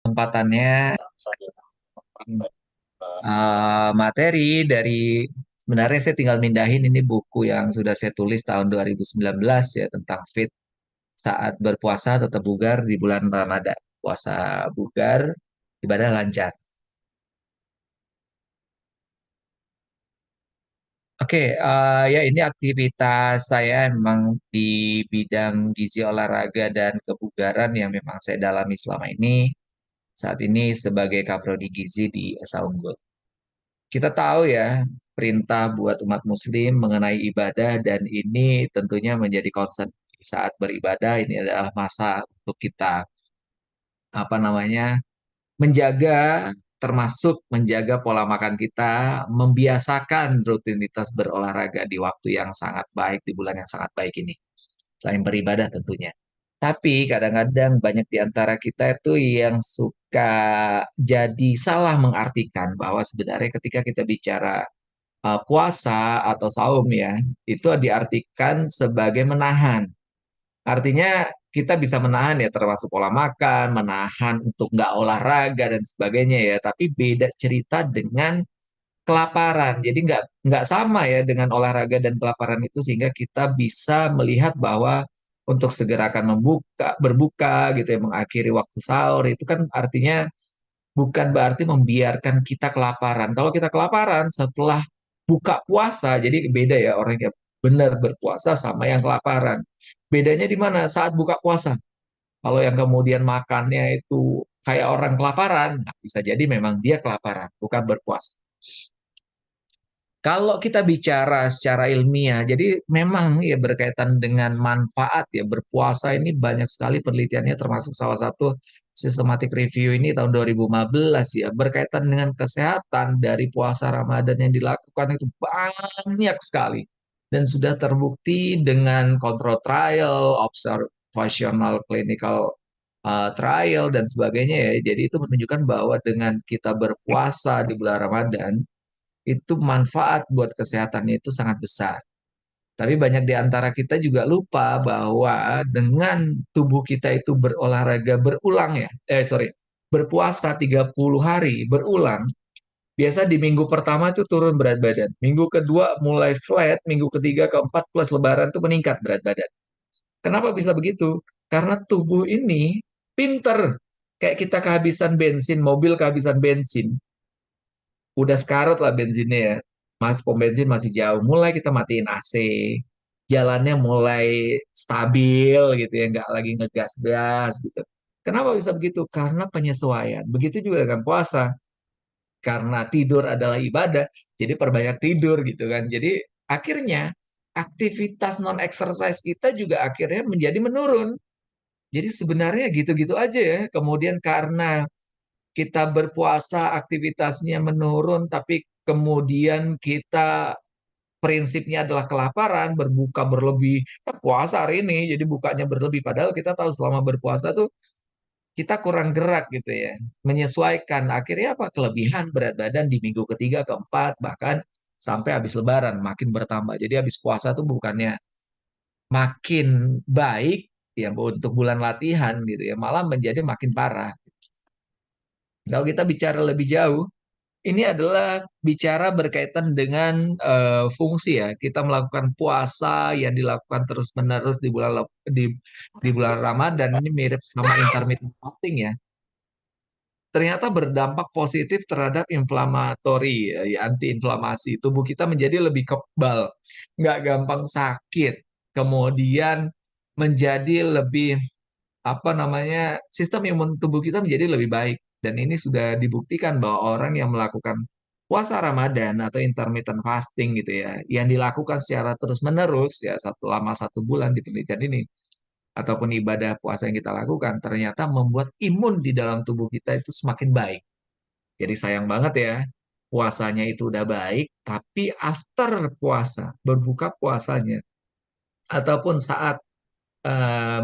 Kesempatannya materi dari sebenarnya saya tinggal mindahin ini buku yang sudah saya tulis tahun 2019 ya tentang fit saat berpuasa tetap bugar di bulan Ramadan. Puasa bugar, ibadah lancar. Oke, ya ini aktivitas saya memang di bidang gizi olahraga dan kebugaran yang memang saya dalami selama ini. Saat ini sebagai kaprodi gizi di Esa Unggul. Kita tahu ya, perintah buat umat muslim mengenai ibadah dan ini tentunya menjadi concern saat beribadah. Ini adalah masa untuk kita apa namanya menjaga, termasuk menjaga pola makan kita, membiasakan rutinitas berolahraga di waktu yang sangat baik, di bulan yang sangat baik ini. Selain beribadah tentunya. Tapi kadang-kadang banyak di antara kita itu yang suka jadi salah mengartikan bahwa sebenarnya ketika kita bicara puasa atau saum ya, itu diartikan sebagai menahan. Artinya kita bisa menahan ya termasuk pola makan, menahan untuk nggak olahraga dan sebagainya ya. Tapi beda cerita dengan kelaparan. Jadi nggak sama ya dengan olahraga dan kelaparan itu sehingga kita bisa melihat bahwa untuk segera akan berbuka gitu ya, mengakhiri waktu sahur itu kan artinya bukan berarti membiarkan kita kelaparan. Kalau kita kelaparan setelah buka puasa, jadi beda ya orang yang benar berpuasa sama yang kelaparan. Bedanya di mana? Saat buka puasa. Kalau yang kemudian makannya itu kayak orang kelaparan, nah bisa jadi memang dia kelaparan, bukan berpuasa. Kalau kita bicara secara ilmiah, jadi memang ya berkaitan dengan manfaat ya berpuasa ini banyak sekali penelitiannya termasuk salah satu systematic review ini tahun 2015 ya berkaitan dengan kesehatan dari puasa Ramadan yang dilakukan itu banyak sekali dan sudah terbukti dengan control trial, observational clinical trial dan sebagainya ya. Jadi itu menunjukkan bahwa dengan kita berpuasa di bulan Ramadan itu manfaat buat kesehatannya itu sangat besar. Tapi banyak di antara kita juga lupa bahwa dengan tubuh kita itu berolahraga berulang ya, berpuasa 30 hari berulang, biasa di minggu pertama itu turun berat badan. Minggu kedua mulai flat, minggu ketiga keempat plus lebaran itu meningkat berat badan. Kenapa bisa begitu? Karena tubuh ini pinter. Kayak kita kehabisan bensin, mobil kehabisan bensin udah sekarat lah bensinnya ya. Mas pom bensin masih jauh. Mulai kita matiin AC, jalannya mulai stabil gitu ya, nggak lagi ngegas-gas gitu. Kenapa bisa begitu? Karena penyesuaian. Begitu juga dengan puasa. Karena tidur adalah ibadah, jadi perbanyak tidur gitu kan. Jadi akhirnya aktivitas non exercise kita juga akhirnya menjadi menurun. Jadi sebenarnya gitu-gitu aja ya. Kemudian karena kita berpuasa aktivitasnya menurun, tapi kemudian kita prinsipnya adalah kelaparan, berbuka berlebih. Kan puasa hari ini, jadi bukanya berlebih. Padahal kita tahu selama berpuasa tuh kita kurang gerak gitu ya. Menyesuaikan. Akhirnya apa? Kelebihan berat badan di minggu ketiga, keempat, bahkan sampai habis lebaran makin bertambah. Jadi habis puasa tuh bukannya makin baik ya untuk bulan latihan gitu ya, malah menjadi makin parah. Kalau kita bicara lebih jauh, ini adalah bicara berkaitan dengan fungsi ya. Kita melakukan puasa yang dilakukan terus-menerus di bulan Ramadan ini mirip sama intermittent fasting ya. Ternyata berdampak positif terhadap inflamatori, ya, antiinflamasi. Tubuh kita menjadi lebih kebal, nggak gampang sakit. Kemudian menjadi lebih apa namanya sistem imun tubuh kita menjadi lebih baik dan ini sudah dibuktikan bahwa orang yang melakukan puasa Ramadan atau intermittent fasting gitu ya yang dilakukan secara terus-menerus ya lama 1 bulan di penelitian ini ataupun ibadah puasa yang kita lakukan ternyata membuat imun di dalam tubuh kita itu semakin baik. Jadi sayang banget ya puasanya itu udah baik tapi after puasa berbuka puasanya ataupun saat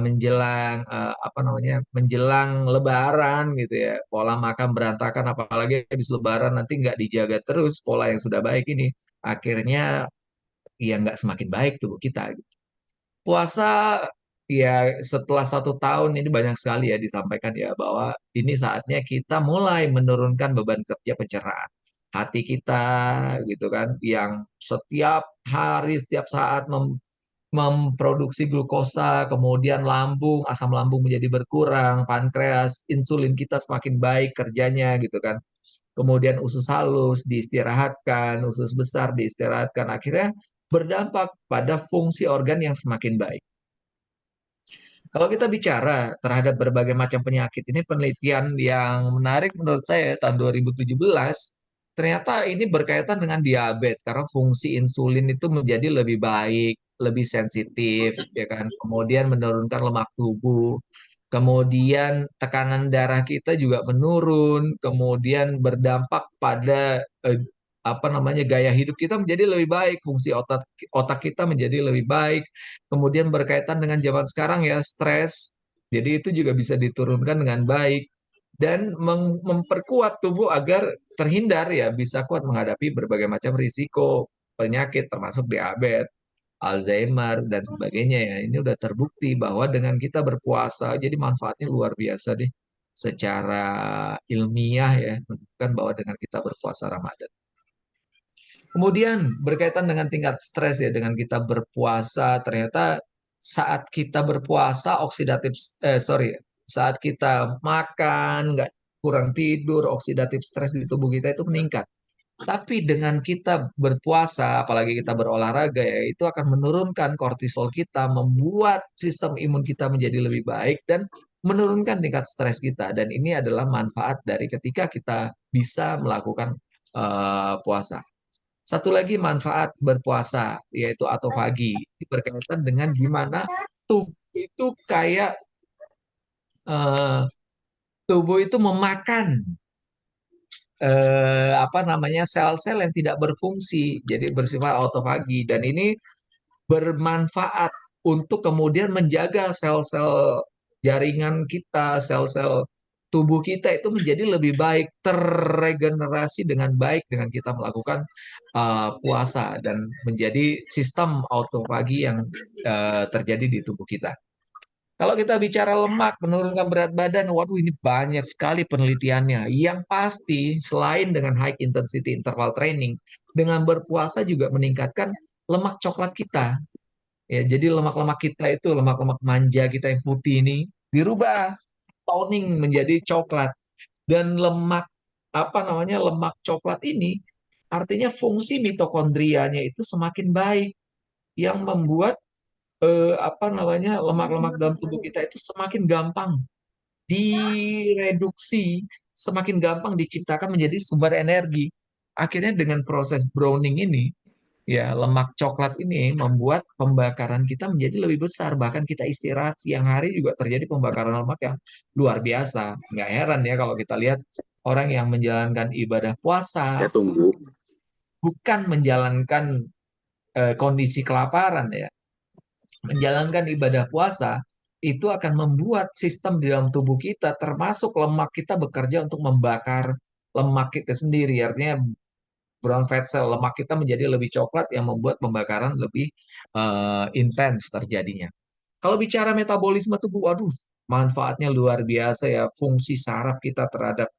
menjelang apa namanya menjelang Lebaran gitu ya pola makan berantakan apalagi habis Lebaran nanti nggak dijaga terus pola yang sudah baik ini akhirnya ya nggak semakin baik tubuh kita gitu. Puasa ya setelah 1 tahun ini banyak sekali ya disampaikan ya bahwa ini saatnya kita mulai menurunkan beban kerja pencernaan hati kita gitu kan yang setiap hari setiap saat memproduksi glukosa, kemudian lambung, asam lambung menjadi berkurang, pankreas, insulin kita semakin baik kerjanya gitu kan. Kemudian usus halus diistirahatkan, usus besar diistirahatkan, akhirnya berdampak pada fungsi organ yang semakin baik. Kalau kita bicara terhadap berbagai macam penyakit, ini penelitian yang menarik menurut saya tahun 2017, ternyata ini berkaitan dengan diabetes karena fungsi insulin itu menjadi lebih baik, lebih sensitif, ya kan. Kemudian menurunkan lemak tubuh, kemudian tekanan darah kita juga menurun, kemudian berdampak pada apa namanya gaya hidup kita menjadi lebih baik, fungsi otak otak kita menjadi lebih baik. Kemudian berkaitan dengan zaman sekarang ya stres. Jadi itu juga bisa diturunkan dengan baik dan memperkuat tubuh agar terhindar ya bisa kuat menghadapi berbagai macam risiko penyakit termasuk diabetes, Alzheimer dan sebagainya ya. Ini udah terbukti bahwa dengan kita berpuasa jadi manfaatnya luar biasa deh secara ilmiah ya menunjukkan bahwa dengan kita berpuasa Ramadan. Kemudian berkaitan dengan tingkat stres ya, dengan kita berpuasa, ternyata saat kita berpuasa oksidatif, saat kita makan, nggak kurang tidur, oksidatif stres di tubuh kita itu meningkat. Tapi dengan kita berpuasa, apalagi kita berolahraga ya, itu akan menurunkan kortisol kita, membuat sistem imun kita menjadi lebih baik dan menurunkan tingkat stres kita. Dan ini adalah manfaat dari ketika kita bisa melakukan puasa. Satu lagi manfaat berpuasa, yaitu autofagi. Ini berkaitan dengan gimana tubuh itu kayak eh, tubuh itu memakan apa namanya sel-sel yang tidak berfungsi, jadi bersifat autofagi. Dan ini bermanfaat untuk kemudian menjaga sel-sel jaringan kita, sel-sel tubuh kita itu menjadi lebih baik, terregenerasi dengan baik dengan kita melakukan puasa dan menjadi sistem autofagi yang terjadi di tubuh kita. Kalau kita bicara lemak, menurunkan berat badan, waduh ini banyak sekali penelitiannya. Yang pasti, selain dengan high intensity interval training, dengan berpuasa juga meningkatkan lemak coklat kita. Ya, jadi lemak-lemak kita itu, lemak-lemak manja kita yang putih ini, dirubah toning menjadi coklat. Dan lemak, apa namanya, lemak coklat ini, artinya fungsi mitokondrianya itu semakin baik. Yang membuat, apa namanya, lemak-lemak dalam tubuh kita itu semakin gampang direduksi, semakin gampang diciptakan menjadi sumber energi. Akhirnya dengan proses browning ini, ya, lemak coklat ini membuat pembakaran kita menjadi lebih besar. Bahkan kita istirahat siang hari juga terjadi pembakaran lemak yang luar biasa. Nggak heran ya kalau kita lihat orang yang menjalankan ibadah Saya puasa, tunggu. bukan menjalankan kondisi kelaparan ya. Menjalankan ibadah puasa, itu akan membuat sistem di dalam tubuh kita, termasuk lemak kita bekerja untuk membakar lemak kita sendiri. Artinya brown fat cell lemak kita menjadi lebih coklat yang membuat pembakaran lebih intens terjadinya. Kalau bicara metabolisme tubuh, waduh, manfaatnya luar biasa ya. Fungsi saraf kita terhadap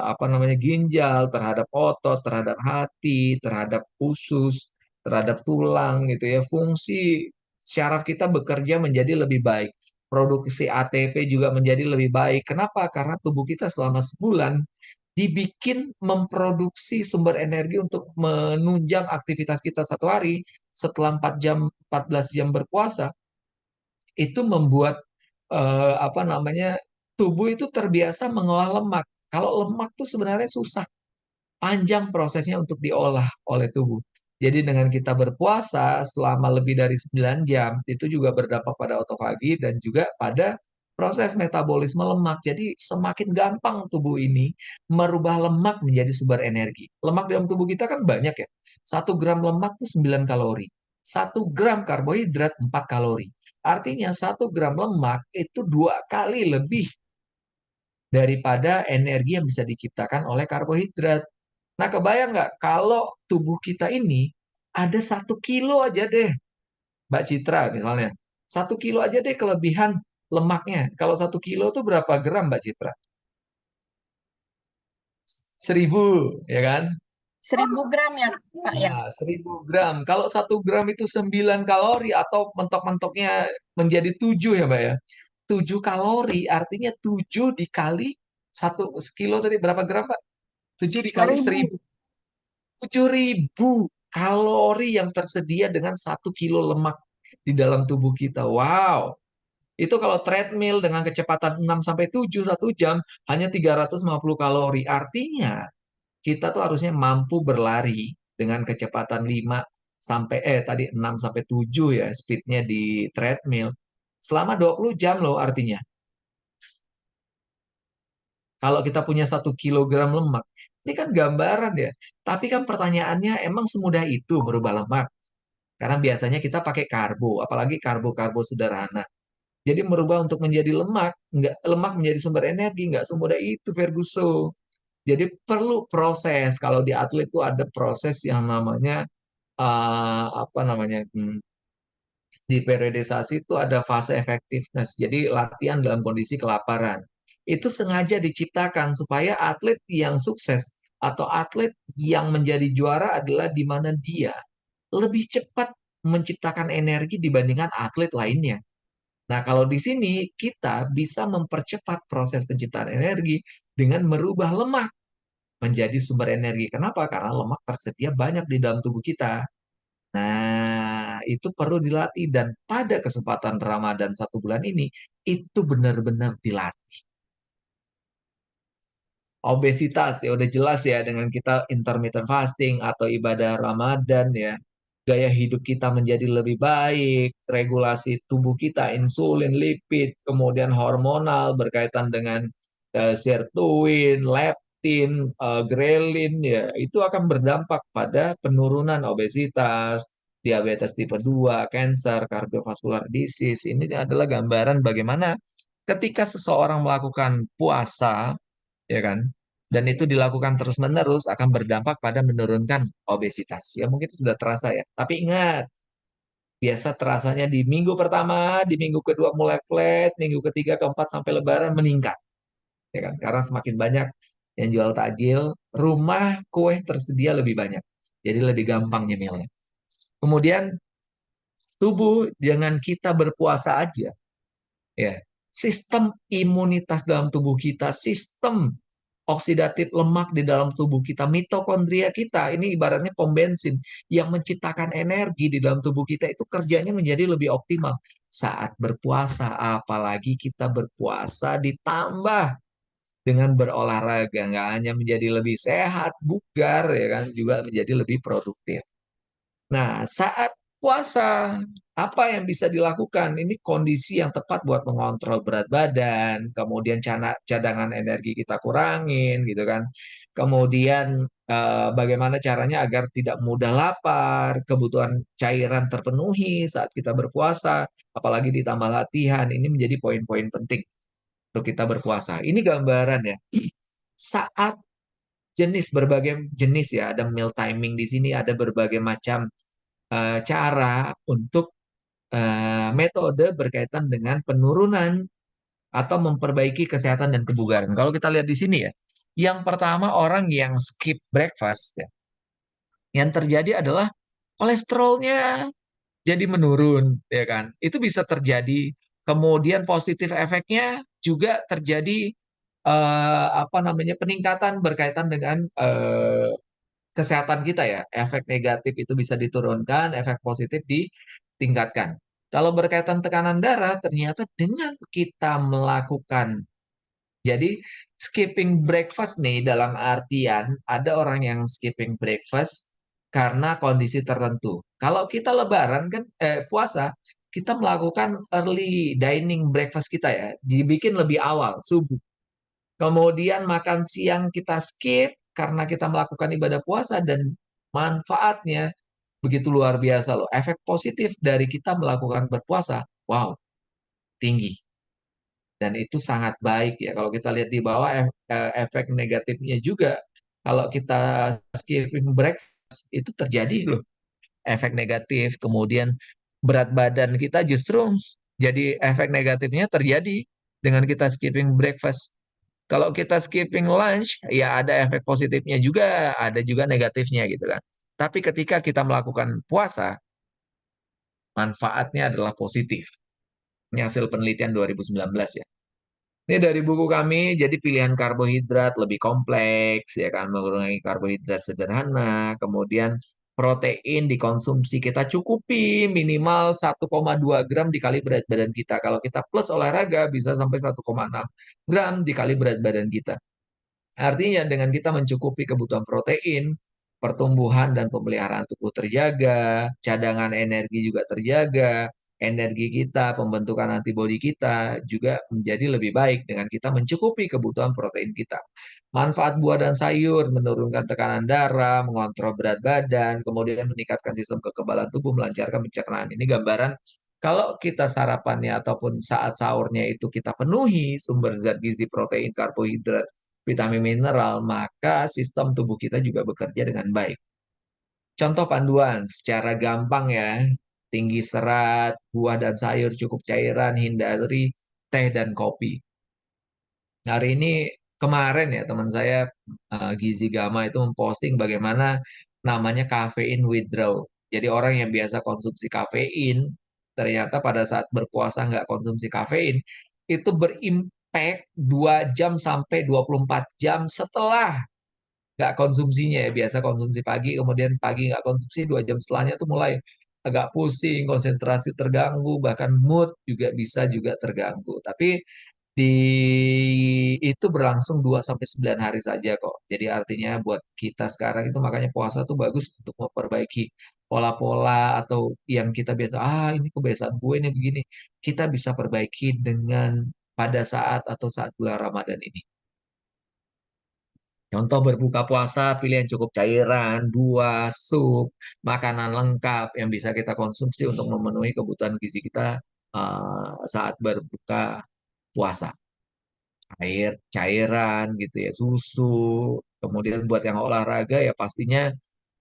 apa namanya ginjal, terhadap otot, terhadap hati, terhadap usus, terhadap tulang gitu ya. Fungsi saraf kita bekerja menjadi lebih baik. Produksi ATP juga menjadi lebih baik. Kenapa? Karena tubuh kita selama sebulan dibikin memproduksi sumber energi untuk menunjang aktivitas kita 1 hari setelah 4 jam 14 jam berpuasa itu membuat apa namanya tubuh itu terbiasa mengolah lemak. Kalau lemak tuh sebenarnya susah, panjang prosesnya untuk diolah oleh tubuh. Jadi dengan kita berpuasa selama lebih dari 9 jam, itu juga berdampak pada autofagi dan juga pada proses metabolisme lemak. Jadi semakin gampang tubuh ini merubah lemak menjadi sumber energi. Lemak dalam tubuh kita kan banyak ya. 1 gram lemak itu 9 kalori. 1 gram karbohidrat 4 kalori. Artinya 1 gram lemak itu 2 kali lebih daripada energi yang bisa diciptakan oleh karbohidrat. Nah, kebayang nggak kalau tubuh kita ini ada 1 kilo aja deh, Mbak Citra misalnya. Satu kilo aja deh kelebihan lemaknya. Kalau 1 kilo tuh berapa gram, Mbak Citra? 1.000, ya kan? 1.000 gram ya, Pak ya. Nah, 1.000 gram. Kalau 1 gram itu 9 kalori atau mentok-mentoknya menjadi 7 ya, Mbak ya. 7 kalori artinya 7 dikali 1 kilo tadi berapa gram, Pak? 7 dikali 2.000. 1.000. 7.000 kalori yang tersedia dengan 1 kilo lemak di dalam tubuh kita. Wow. Itu kalau treadmill dengan kecepatan 6 sampai 7 1 jam hanya 350 kalori. Artinya kita tuh harusnya mampu berlari dengan kecepatan 5 sampai tadi 6 sampai 7 ya speednya di treadmill selama 20 jam loh artinya. Kalau kita punya 1 kilogram lemak, ini kan gambaran ya. Tapi kan pertanyaannya emang semudah itu merubah lemak? Karena biasanya kita pakai karbo, apalagi karbo-karbo sederhana. Jadi merubah untuk menjadi lemak, nggak lemak menjadi sumber energi, nggak semudah itu, Ferguson. Jadi perlu proses. Kalau di atlet itu ada proses yang namanya apa namanya di periodisasi itu ada fase effectiveness. Jadi latihan dalam kondisi kelaparan. Itu sengaja diciptakan supaya atlet yang sukses atau atlet yang menjadi juara adalah di mana dia lebih cepat menciptakan energi dibandingkan atlet lainnya. Nah, kalau di sini kita bisa mempercepat proses penciptaan energi dengan merubah lemak menjadi sumber energi. Kenapa? Karena lemak tersedia banyak di dalam tubuh kita. Nah, itu perlu dilatih dan pada kesempatan Ramadan 1 bulan ini itu benar-benar dilatih. Obesitas ya udah jelas ya dengan kita intermittent fasting atau ibadah Ramadan ya. Gaya hidup kita menjadi lebih baik, regulasi tubuh kita, insulin, lipid, kemudian hormonal berkaitan dengan sirtuin, leptin, grelin ya, itu akan berdampak pada penurunan obesitas, diabetes tipe 2, kanker, kardiovaskular disease. Ini adalah gambaran bagaimana ketika seseorang melakukan puasa ya kan? Dan itu dilakukan terus-menerus akan berdampak pada menurunkan obesitas. Ya mungkin itu sudah terasa ya. Tapi ingat, biasa terasanya di minggu pertama, di minggu kedua mulai flat, minggu ketiga, keempat sampai Lebaran meningkat, ya kan? Karena semakin banyak yang jual takjil, rumah kue tersedia lebih banyak. Jadi lebih gampang nyemilnya. Kemudian tubuh dengan kita berpuasa aja, ya. Sistem imunitas dalam tubuh kita, sistem oksidatif lemak di dalam tubuh kita, mitokondria kita, ini ibaratnya pom bensin yang menciptakan energi di dalam tubuh kita itu kerjanya menjadi lebih optimal saat berpuasa. Apalagi kita berpuasa ditambah dengan berolahraga, nggak hanya menjadi lebih sehat, bugar, ya kan, juga menjadi lebih produktif. Nah, saat puasa, apa yang bisa dilakukan? Ini kondisi yang tepat buat mengontrol berat badan, kemudian cadangan energi kita kurangin, gitu kan. Kemudian bagaimana caranya agar tidak mudah lapar, kebutuhan cairan terpenuhi saat kita berpuasa, apalagi ditambah latihan, ini menjadi poin-poin penting untuk kita berpuasa. Ini gambaran ya. Saat berbagai jenis ya, ada meal timing di sini, ada berbagai macam cara untuk metode berkaitan dengan penurunan atau memperbaiki kesehatan dan kebugaran. Kalau kita lihat di sini ya, yang pertama orang yang skip breakfast, ya, yang terjadi adalah kolesterolnya jadi menurun, ya kan? Itu bisa terjadi. Kemudian positif efeknya juga terjadi apa namanya peningkatan berkaitan dengan kesehatan kita ya. Efek negatif itu bisa diturunkan, efek positif ditingkatkan. Kalau berkaitan tekanan darah, ternyata dengan kita melakukan, jadi skipping breakfast nih dalam artian ada orang yang skipping breakfast karena kondisi tertentu. Kalau kita lebaran kan, puasa, kita melakukan early dining breakfast kita ya, dibikin lebih awal, subuh. Kemudian makan siang kita skip karena kita melakukan ibadah puasa dan manfaatnya begitu luar biasa loh. Efek positif dari kita melakukan berpuasa, wow, tinggi. Dan itu sangat baik ya. Kalau kita lihat di bawah efek negatifnya juga. Kalau kita skipping breakfast itu terjadi loh efek negatif. Kemudian berat badan kita justru Jadi efek negatifnya terjadi dengan kita skipping breakfast. Kalau kita skipping lunch, ya ada efek positifnya juga, ada juga negatifnya gitu kan. Tapi ketika kita melakukan puasa, manfaatnya adalah positif. Ini hasil penelitian 2019 ya. Ini dari buku kami, jadi pilihan karbohidrat lebih kompleks, ya kan, mengurangi karbohidrat sederhana, kemudian protein dikonsumsi kita cukupi minimal 1,2 gram dikali berat badan kita. Kalau kita plus olahraga bisa sampai 1,6 gram dikali berat badan kita. Artinya dengan kita mencukupi kebutuhan protein, pertumbuhan dan pemeliharaan tubuh terjaga, cadangan energi juga terjaga, energi kita, pembentukan antibodi kita juga menjadi lebih baik dengan kita mencukupi kebutuhan protein kita. Manfaat buah dan sayur menurunkan tekanan darah, mengontrol berat badan, kemudian meningkatkan sistem kekebalan tubuh, melancarkan pencernaan. Ini gambaran kalau kita sarapannya ataupun saat sahurnya itu kita penuhi sumber zat gizi, protein, karbohidrat, vitamin mineral, maka sistem tubuh kita juga bekerja dengan baik. Contoh panduan secara gampang ya, tinggi serat, buah dan sayur cukup cairan, hindari teh dan kopi. Hari ini kemarin ya teman saya Gizi Gama itu memposting bagaimana namanya caffeine withdrawal. Jadi orang yang biasa konsumsi kafein, ternyata pada saat berpuasa nggak konsumsi kafein, itu berimpact 2 jam sampai 24 jam setelah nggak konsumsinya ya. Biasa konsumsi pagi, kemudian pagi nggak konsumsi, 2 jam setelahnya tuh mulai agak pusing, konsentrasi terganggu, bahkan mood juga bisa juga terganggu. Tapi di itu berlangsung 2 sampai 9 hari saja kok. Jadi artinya buat kita sekarang itu makanya puasa tuh bagus untuk memperbaiki pola-pola atau yang kita biasa, ini kebiasaan gue ini begini. Kita bisa perbaiki dengan pada saat atau saat bulan Ramadan ini. Contoh berbuka puasa, pilih yang cukup cairan, buah, sup, makanan lengkap yang bisa kita konsumsi untuk memenuhi kebutuhan gizi kita saat berbuka puasa. Air, cairan gitu ya, susu. Kemudian buat yang olahraga ya pastinya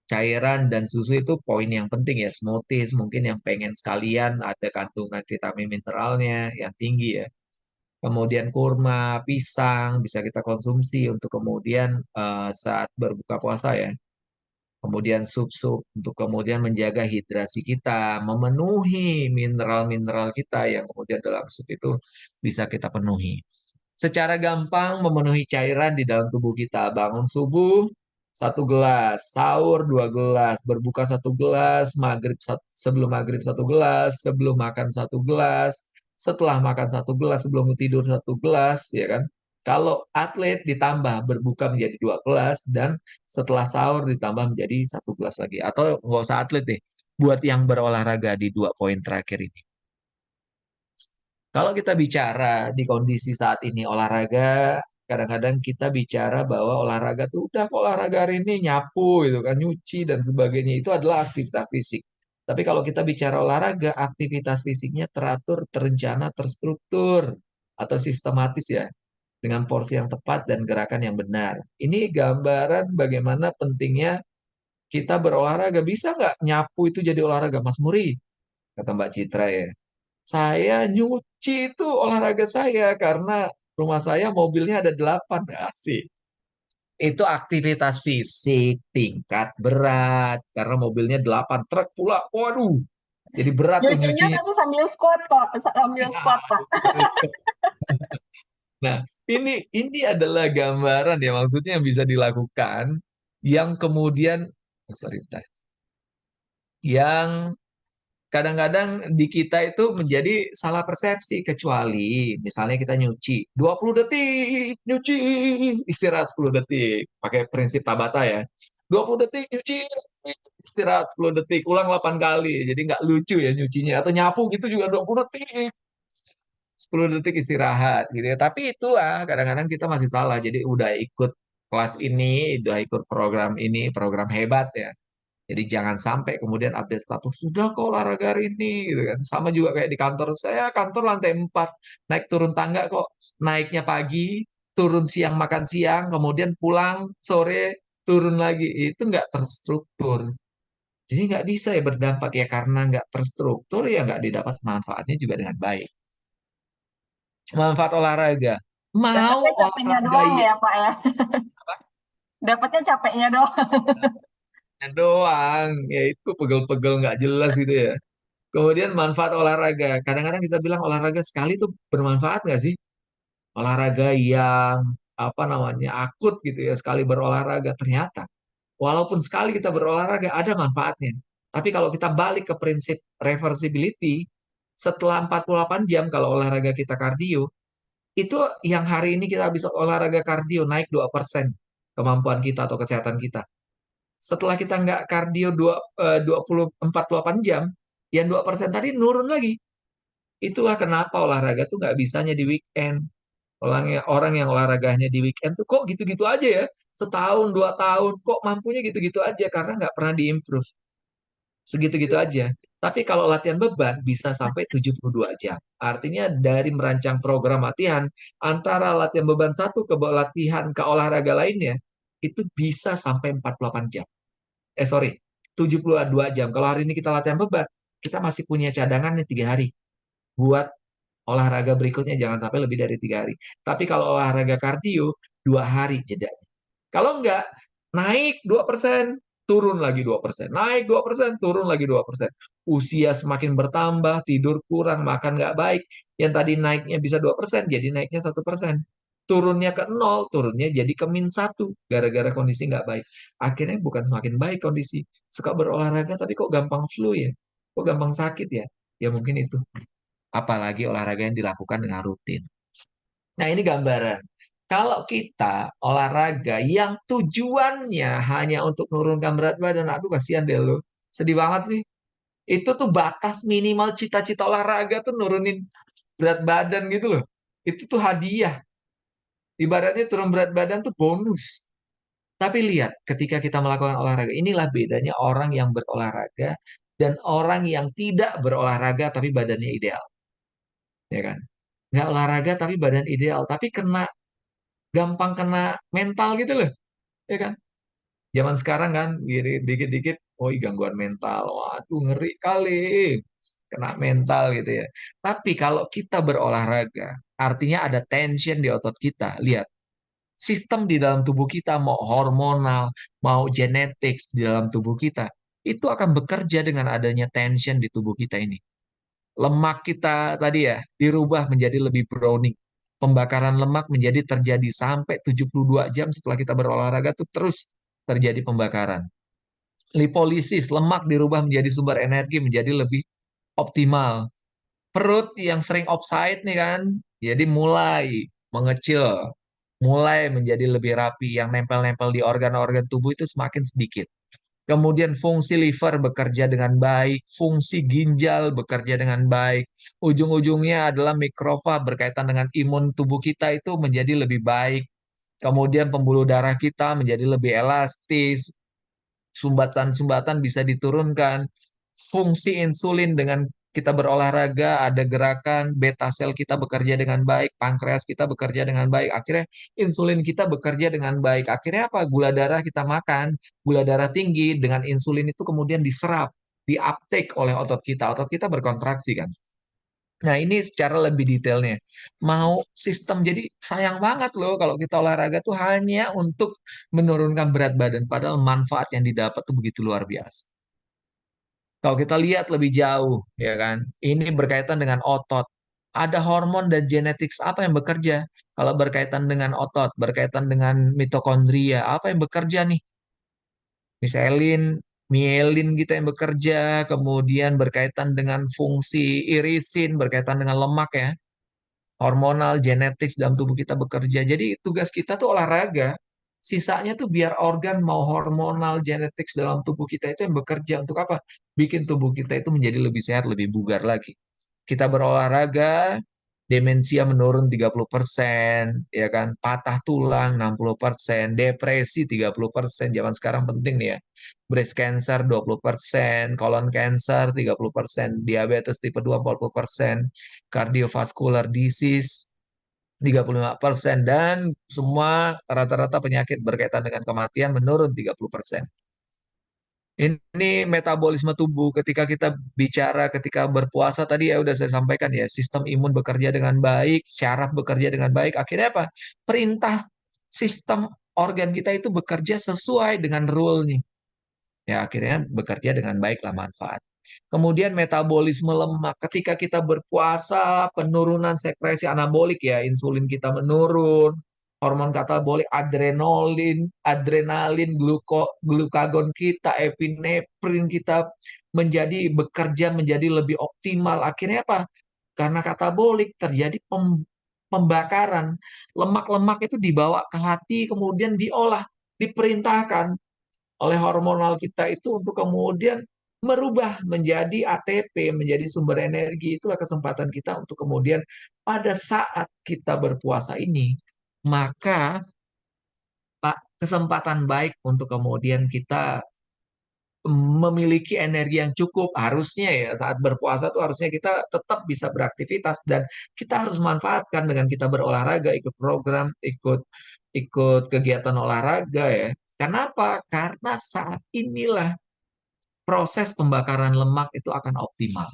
cairan dan susu itu poin yang penting ya. Smoothies mungkin yang pengen sekalian ada kandungan vitamin mineralnya yang tinggi ya. Kemudian kurma, pisang bisa kita konsumsi untuk kemudian saat berbuka puasa ya. Kemudian sup-sup untuk kemudian menjaga hidrasi kita, memenuhi mineral-mineral kita yang kemudian dalam sup itu bisa kita penuhi. Secara gampang memenuhi cairan di dalam tubuh kita. Bangun subuh 1 gelas, sahur 2 gelas, berbuka 1 gelas, sebelum maghrib 1 gelas, sebelum makan 1 gelas, setelah makan 1 gelas, sebelum tidur 1 gelas, ya kan? Kalau atlet ditambah berbuka menjadi 2 gelas dan setelah sahur ditambah menjadi 1 gelas lagi. Atau nggak usah atlet deh, buat yang berolahraga di 2 poin terakhir ini. Kalau kita bicara di kondisi saat ini olahraga, kadang-kadang kita bicara bahwa olahraga tuh udah kok olahraga hari ini nyapu gitu kan, nyuci dan sebagainya itu adalah aktivitas fisik. Tapi kalau kita bicara olahraga, aktivitas fisiknya teratur, terencana, terstruktur atau sistematis ya, dengan porsi yang tepat dan gerakan yang benar. Ini gambaran bagaimana pentingnya kita berolahraga. Bisa nggak nyapu itu jadi olahraga, Mas Muri? Kata Mbak Citra ya. Saya nyuci itu olahraga saya karena rumah saya mobilnya ada 8. Asik. Itu aktivitas fisik tingkat berat karena mobilnya 8 truk pula. Waduh, jadi berat tuh Nyucinya nyucinya. tapi sambil squat kok, sambil squat Pak. Nah, ini adalah gambaran ya maksudnya yang bisa dilakukan yang kemudian sorry, bentar. Yang kadang-kadang di kita itu menjadi salah persepsi kecuali misalnya kita nyuci 20 detik, nyuci istirahat 10 detik, pakai prinsip Tabata ya. 20 detik nyuci, istirahat 10 detik, ulang 8 kali. Jadi nggak lucu ya nyucinya atau nyapu gitu juga 20 detik. 10 detik istirahat gitu ya. Tapi itulah kadang-kadang kita masih salah. Jadi udah ikut kelas ini, udah ikut program ini, program hebat ya. Jadi jangan sampai kemudian update status sudah kok olahraga hari ini gitu kan. Sama juga kayak di kantor saya, kantor lantai 4 naik turun tangga kok. Naiknya pagi, turun siang makan siang, kemudian pulang sore turun lagi. Itu nggak terstruktur. Jadi nggak bisa ya berdampak ya karena nggak terstruktur ya nggak didapat manfaatnya juga dengan baik. Manfaat olahraga. Mau Dapatnya capeknya olahraga doang ya ya, Pak ya. Dapatnya capeknya doang. doang, ya itu pegel-pegel nggak jelas gitu ya. Kemudian manfaat olahraga. Kadang-kadang kita bilang olahraga sekali tuh bermanfaat nggak sih? Olahraga yang apa namanya akut gitu ya sekali berolahraga ternyata walaupun sekali kita berolahraga ada manfaatnya. Tapi kalau kita balik ke prinsip reversibility setelah 48 jam kalau olahraga kita kardio itu yang hari ini kita bisa olahraga kardio naik 2% kemampuan kita atau kesehatan kita. Setelah kita nggak kardio 48 jam, yang 2% tadi nurun lagi. Itulah kenapa olahraga tuh nggak bisanya di weekend. Orang yang olahraganya di weekend tuh kok gitu-gitu aja ya. Setahun, 2 tahun, kok mampunya gitu-gitu aja karena nggak pernah diimprove. Segitu-gitu aja. Tapi kalau latihan beban bisa sampai 72 jam. Artinya dari merancang program latihan antara latihan beban satu ke latihan ke olahraga lainnya itu bisa sampai 48 jam. Sorry, 72 jam. Kalau hari ini kita latihan beban, kita masih punya cadangan nih 3 hari buat olahraga berikutnya jangan sampai lebih dari 3 hari. Tapi kalau olahraga kardio 2 hari jeda. Kalau enggak naik 2%, turun lagi 2%, naik 2%, turun lagi 2%. Usia semakin bertambah, tidur kurang, makan nggak baik. Yang tadi naiknya bisa 2%, jadi naiknya 1%. Turunnya ke nol, turunnya jadi ke -1, gara-gara kondisi nggak baik. Akhirnya bukan semakin baik kondisi. Suka berolahraga, tapi kok gampang flu ya? Kok gampang sakit ya? Ya mungkin itu. Apalagi olahraga yang dilakukan dengan rutin. Nah, ini gambaran. Kalau kita olahraga yang tujuannya hanya untuk menurunkan berat badan, aduh kasihan deh lo. Sedih banget sih. Itu tuh batas minimal cita-cita olahraga tuh nurunin berat badan gitu loh. Itu tuh hadiah. Ibaratnya turun berat badan tuh bonus. Tapi lihat, ketika kita melakukan olahraga, inilah bedanya orang yang berolahraga dan orang yang tidak berolahraga tapi badannya ideal. Ya kan? Nggak olahraga tapi badan ideal. Tapi gampang kena mental gitu loh. Ya kan? Zaman sekarang kan, dikit-dikit, oh gangguan mental. Waduh, ngeri kali. Kena mental gitu ya. Tapi kalau kita berolahraga, artinya ada tension di otot kita. Lihat, sistem di dalam tubuh kita, mau hormonal, mau genetik di dalam tubuh kita, itu akan bekerja dengan adanya tension di tubuh kita ini. Lemak kita tadi ya, dirubah menjadi lebih browning. Pembakaran lemak menjadi terjadi sampai 72 jam setelah kita berolahraga tuh terus terjadi pembakaran. Lipolisis, lemak dirubah menjadi sumber energi menjadi lebih optimal. Perut yang sering offside nih kan, jadi mulai mengecil, mulai menjadi lebih rapi, yang nempel-nempel di organ-organ tubuh itu semakin sedikit. Kemudian fungsi liver bekerja dengan baik, fungsi ginjal bekerja dengan baik. Ujung-ujungnya adalah mikrofag berkaitan dengan imun tubuh kita itu menjadi lebih baik. Kemudian pembuluh darah kita menjadi lebih elastis, sumbatan-sumbatan bisa diturunkan. Fungsi insulin dengan kita berolahraga, ada gerakan, beta sel kita bekerja dengan baik, pankreas kita bekerja dengan baik. Akhirnya insulin kita bekerja dengan baik. Akhirnya apa? Gula darah kita makan, gula darah tinggi dengan insulin itu kemudian diserap, diuptake oleh otot kita. Otot kita berkontraksi kan. Nah, ini secara lebih detailnya. Mau sistem, jadi sayang banget loh kalau kita olahraga tuh hanya untuk menurunkan berat badan. Padahal manfaat yang didapat tuh begitu luar biasa. Kalau kita lihat lebih jauh, ya kan, ini berkaitan dengan otot. Ada hormon dan genetik apa yang bekerja? Kalau berkaitan dengan otot, berkaitan dengan mitokondria, apa yang bekerja nih? Miselin, mielin kita yang bekerja, kemudian berkaitan dengan fungsi irisin, berkaitan dengan lemak ya, hormonal, genetik dalam tubuh kita bekerja. Jadi tugas kita tuh olahraga. Sisanya tuh biar organ mau hormonal, genetik dalam tubuh kita itu yang bekerja untuk apa? Bikin tubuh kita itu menjadi lebih sehat, lebih bugar lagi. Kita berolahraga, demensia menurun 30%, ya kan? Patah tulang 60%, depresi 30%. Zaman sekarang penting nih ya. Breast cancer 20%, colon cancer 30%, diabetes tipe 2 40%, cardiovascular disease 35%, dan semua rata-rata penyakit berkaitan dengan kematian menurun 30%. Ini metabolisme tubuh ketika kita bicara ketika berpuasa tadi ya udah saya sampaikan ya, sistem imun bekerja dengan baik, syaraf bekerja dengan baik. Akhirnya apa? Perintah sistem organ kita itu bekerja sesuai dengan rule-nya. Ya akhirnya bekerja dengan baik lah manfaat. Kemudian metabolisme lemak. Ketika kita berpuasa, penurunan sekresi anabolik ya, insulin kita menurun, hormon katabolik, adrenalin, glukagon kita, epinefrin kita bekerja menjadi lebih optimal. Akhirnya apa? Karena katabolik terjadi pembakaran. Lemak-lemak itu dibawa ke hati, kemudian diolah, diperintahkan oleh hormonal kita itu untuk kemudian merubah menjadi ATP, menjadi sumber energi. Itulah kesempatan kita untuk kemudian pada saat kita berpuasa ini, maka kesempatan baik untuk kemudian kita memiliki energi yang cukup. Harusnya ya saat berpuasa tuh harusnya kita tetap bisa beraktivitas dan kita harus manfaatkan dengan kita berolahraga, ikut program, ikut ikut kegiatan olahraga ya. Kenapa? Karena saat inilah proses pembakaran lemak itu akan optimal.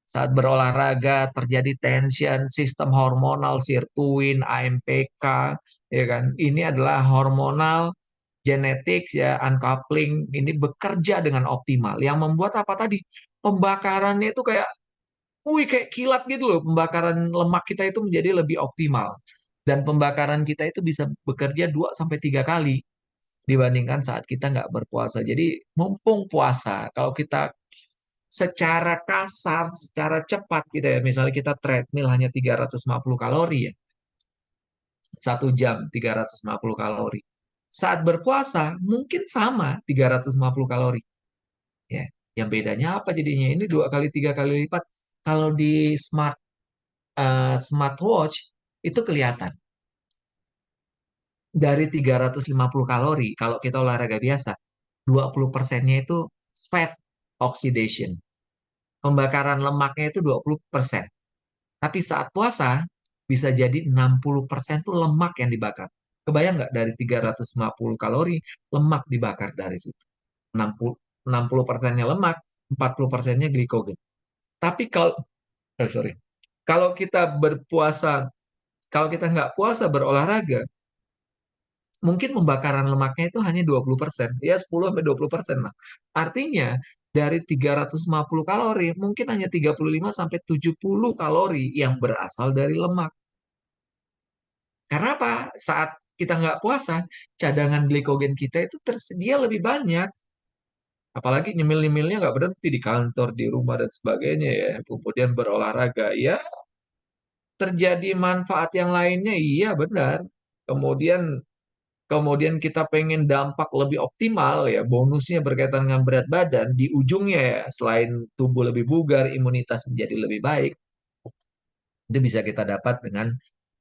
Saat berolahraga terjadi tension, sistem hormonal, sirtuin, AMPK, ya kan? Ini adalah hormonal genetik ya, uncoupling ini bekerja dengan optimal. Yang membuat apa tadi? Pembakarannya itu kayak, wih kayak kilat gitu loh. Pembakaran lemak kita itu menjadi lebih optimal. Dan pembakaran kita itu bisa bekerja 2 sampai 3 kali dibandingkan saat kita nggak berpuasa. Jadi mumpung puasa, kalau kita secara kasar, secara cepat gitu ya, misalnya kita treadmill hanya 350 kalori ya, 1 jam 350 kalori. Saat berpuasa mungkin sama 350 kalori. Ya, yang bedanya apa jadinya? Ini 2 kali 3 kali lipat. Kalau di smartwatch itu kelihatan dari 350 kalori kalau kita olahraga biasa, 20%-nya itu fat oxidation. Pembakaran lemaknya itu 20%. Tapi saat puasa bisa jadi 60% tuh lemak yang dibakar. Kebayang nggak dari 350 kalori lemak dibakar dari situ. 60% nya lemak, 40%-nya glikogen. Tapi sorry. Kalau kita berpuasa, kalau kita nggak puasa berolahraga, mungkin pembakaran lemaknya itu hanya 20%. Ya 10-20% lah. Artinya dari 350 kalori, mungkin hanya 35-70 kalori yang berasal dari lemak. Karena apa? Saat kita nggak puasa, cadangan glikogen kita itu tersedia lebih banyak. Apalagi nyemil-nyemilnya nggak berhenti di kantor, di rumah, dan sebagainya ya. Kemudian berolahraga, ya terjadi manfaat yang lainnya, iya benar. Kemudian kemudian kita pengen dampak lebih optimal ya, bonusnya berkaitan dengan berat badan, di ujungnya ya, selain tubuh lebih bugar, imunitas menjadi lebih baik, itu bisa kita dapat dengan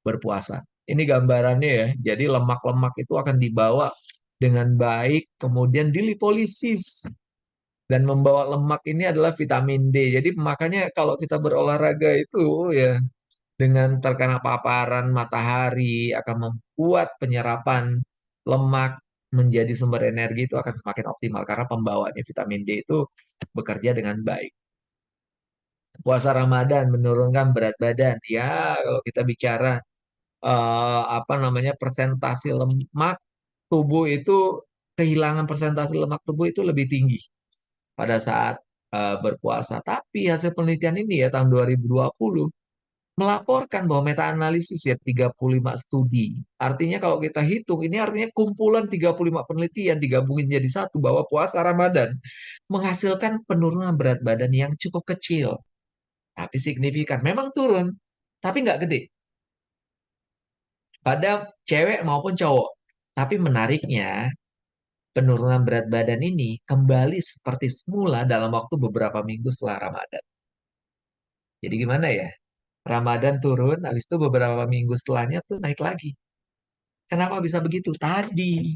berpuasa. Ini gambarannya ya. Jadi lemak-lemak itu akan dibawa dengan baik, kemudian dilipolisis. Dan membawa lemak ini adalah vitamin D. Jadi makanya kalau kita berolahraga itu ya dengan terkena paparan matahari akan membuat penyerapan lemak menjadi sumber energi itu akan semakin optimal karena pembawanya vitamin D itu bekerja dengan baik. Puasa Ramadan menurunkan berat badan. Ya, kalau kita bicara apa namanya persentase lemak tubuh itu kehilangan persentase lemak tubuh itu lebih tinggi pada saat berpuasa. Tapi hasil penelitian ini ya tahun 2020 melaporkan bahwa meta-analisis ya 35 studi. Artinya kalau kita hitung ini artinya kumpulan 35 penelitian digabungin jadi satu bahwa puasa Ramadan menghasilkan penurunan berat badan yang cukup kecil tapi signifikan. Memang turun, tapi nggak gede pada cewek maupun cowok. Tapi menariknya, penurunan berat badan ini kembali seperti semula dalam waktu beberapa minggu setelah Ramadan. Jadi gimana ya? Ramadan turun, habis itu beberapa minggu setelahnya tuh naik lagi. Kenapa bisa begitu? Tadi,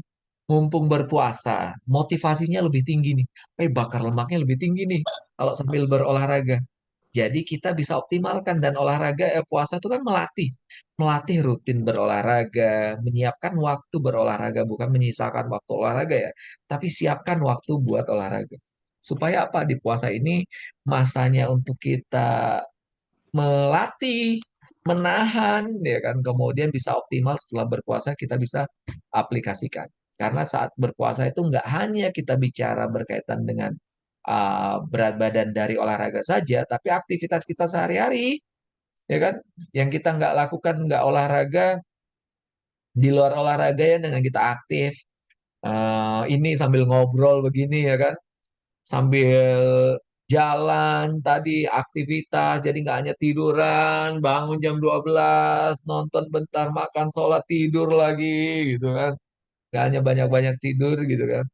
mumpung berpuasa, motivasinya lebih tinggi nih. Bakar lemaknya lebih tinggi nih kalau sambil berolahraga. Jadi kita bisa optimalkan dan olahraga puasa itu kan melatih, melatih rutin berolahraga, menyiapkan waktu berolahraga, bukan menyisakan waktu olahraga ya, tapi siapkan waktu buat olahraga. Supaya apa? Di puasa ini masanya untuk kita melatih, menahan, ya kan, kemudian bisa optimal setelah berpuasa kita bisa aplikasikan. Karena saat berpuasa itu nggak hanya kita bicara berkaitan dengan berat badan dari olahraga saja, tapi aktivitas kita sehari-hari, ya kan, yang kita nggak lakukan, nggak olahraga, di luar olahraga ya dengan kita aktif, ini sambil ngobrol begini ya kan, sambil jalan tadi aktivitas jadi nggak hanya tiduran bangun jam 12 nonton bentar makan sholat tidur lagi gitu kan nggak hanya banyak-banyak tidur gitu kan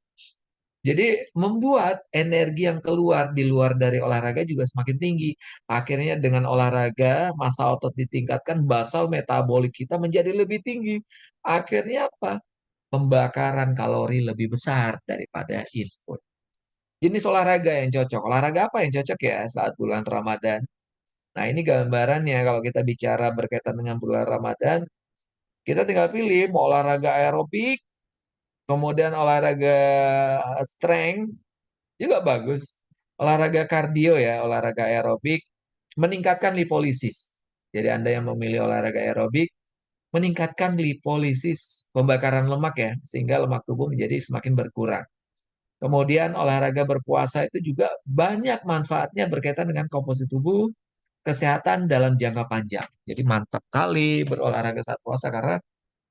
jadi membuat energi yang keluar di luar dari olahraga juga semakin tinggi akhirnya dengan olahraga massa otot ditingkatkan basal metabolik kita menjadi lebih tinggi akhirnya apa pembakaran kalori lebih besar daripada input. Jenis olahraga yang cocok. Olahraga apa yang cocok ya saat bulan Ramadan? Nah, ini gambarannya kalau kita bicara berkaitan dengan bulan Ramadan, kita tinggal pilih mau olahraga aerobik, kemudian olahraga strength juga bagus. Olahraga kardio ya, olahraga aerobik meningkatkan lipolisis. Jadi Anda yang memilih olahraga aerobik meningkatkan lipolisis, pembakaran lemak ya, sehingga lemak tubuh menjadi semakin berkurang. Kemudian olahraga berpuasa itu juga banyak manfaatnya berkaitan dengan komposisi tubuh, kesehatan dalam jangka panjang. Jadi mantap kali berolahraga saat puasa karena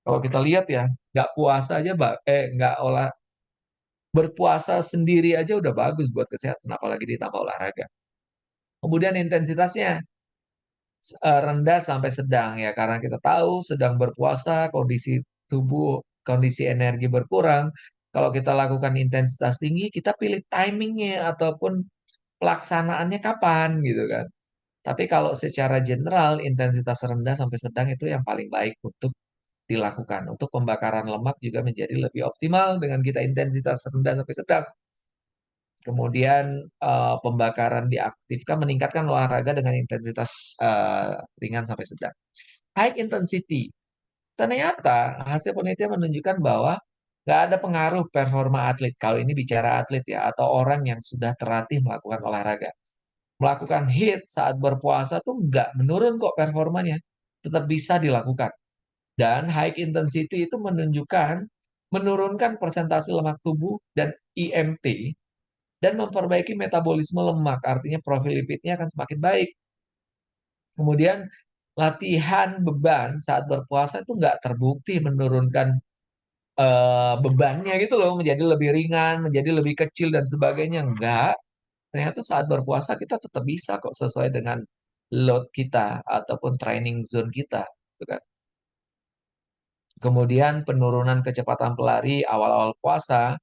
kalau kita lihat ya, nggak puasa aja, nggak berpuasa sendiri aja udah bagus buat kesehatan, apalagi ditambah olahraga. Kemudian intensitasnya rendah sampai sedang ya, karena kita tahu sedang berpuasa, kondisi tubuh, kondisi energi berkurang. Kalau kita lakukan intensitas tinggi, kita pilih timingnya ataupun pelaksanaannya kapan gitu kan. Tapi kalau secara general intensitas rendah sampai sedang itu yang paling baik untuk dilakukan. Untuk pembakaran lemak juga menjadi lebih optimal dengan kita intensitas rendah sampai sedang. Kemudian pembakaran diaktifkan meningkatkan olahraga dengan intensitas ringan sampai sedang. High intensity. Ternyata hasil penelitian menunjukkan bahwa nggak ada pengaruh performa atlet. Kalau ini bicara atlet ya, atau orang yang sudah terlatih melakukan olahraga melakukan HIIT saat berpuasa tuh nggak menurun kok performanya. Tetap bisa dilakukan. Dan high intensity itu menurunkan persentase lemak tubuh dan IMT dan memperbaiki metabolisme lemak. Artinya profil lipidnya akan semakin baik. Kemudian latihan beban saat berpuasa itu nggak terbukti menurunkan bebannya gitu loh, menjadi lebih ringan, menjadi lebih kecil dan sebagainya. Enggak. Ternyata saat berpuasa kita tetap bisa kok sesuai dengan load kita ataupun training zone kita. Gitu kan. Kemudian penurunan kecepatan pelari awal-awal puasa,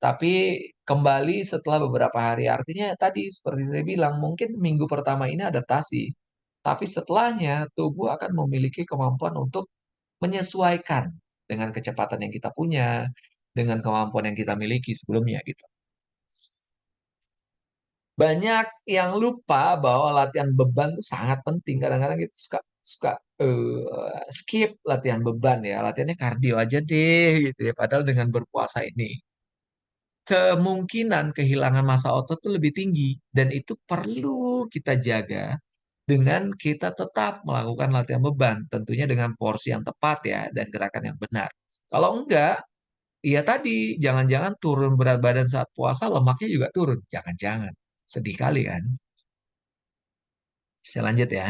tapi kembali setelah beberapa hari. Artinya tadi seperti saya bilang, mungkin minggu pertama ini adaptasi. Tapi setelahnya tubuh akan memiliki kemampuan untuk menyesuaikan dengan kecepatan yang kita punya, dengan kemampuan yang kita miliki sebelumnya gitu. Banyak yang lupa bahwa latihan beban itu sangat penting. Kadang-kadang kita suka suka skip latihan beban ya. Latihannya kardio aja deh gitu ya. Padahal dengan berpuasa ini kemungkinan kehilangan massa otot itu lebih tinggi dan itu perlu kita jaga dengan kita tetap melakukan latihan beban, tentunya dengan porsi yang tepat ya dan gerakan yang benar. Kalau enggak, iya tadi jangan-jangan turun berat badan saat puasa, lemaknya juga turun. Jangan-jangan. Sedih kali kan? Saya lanjut ya.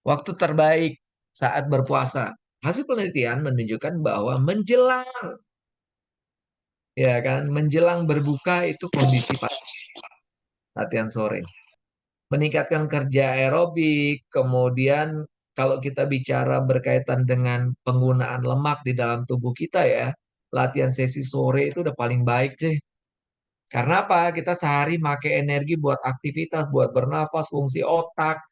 Waktu terbaik saat berpuasa. Hasil penelitian menunjukkan bahwa menjelang ya kan, menjelang berbuka itu kondisi latihan sore. Meningkatkan kerja aerobik, kemudian kalau kita bicara berkaitan dengan penggunaan lemak di dalam tubuh kita ya, latihan sesi sore itu udah paling baik deh. Karena apa? Kita sehari pakai energi buat aktivitas, buat bernafas, fungsi otak,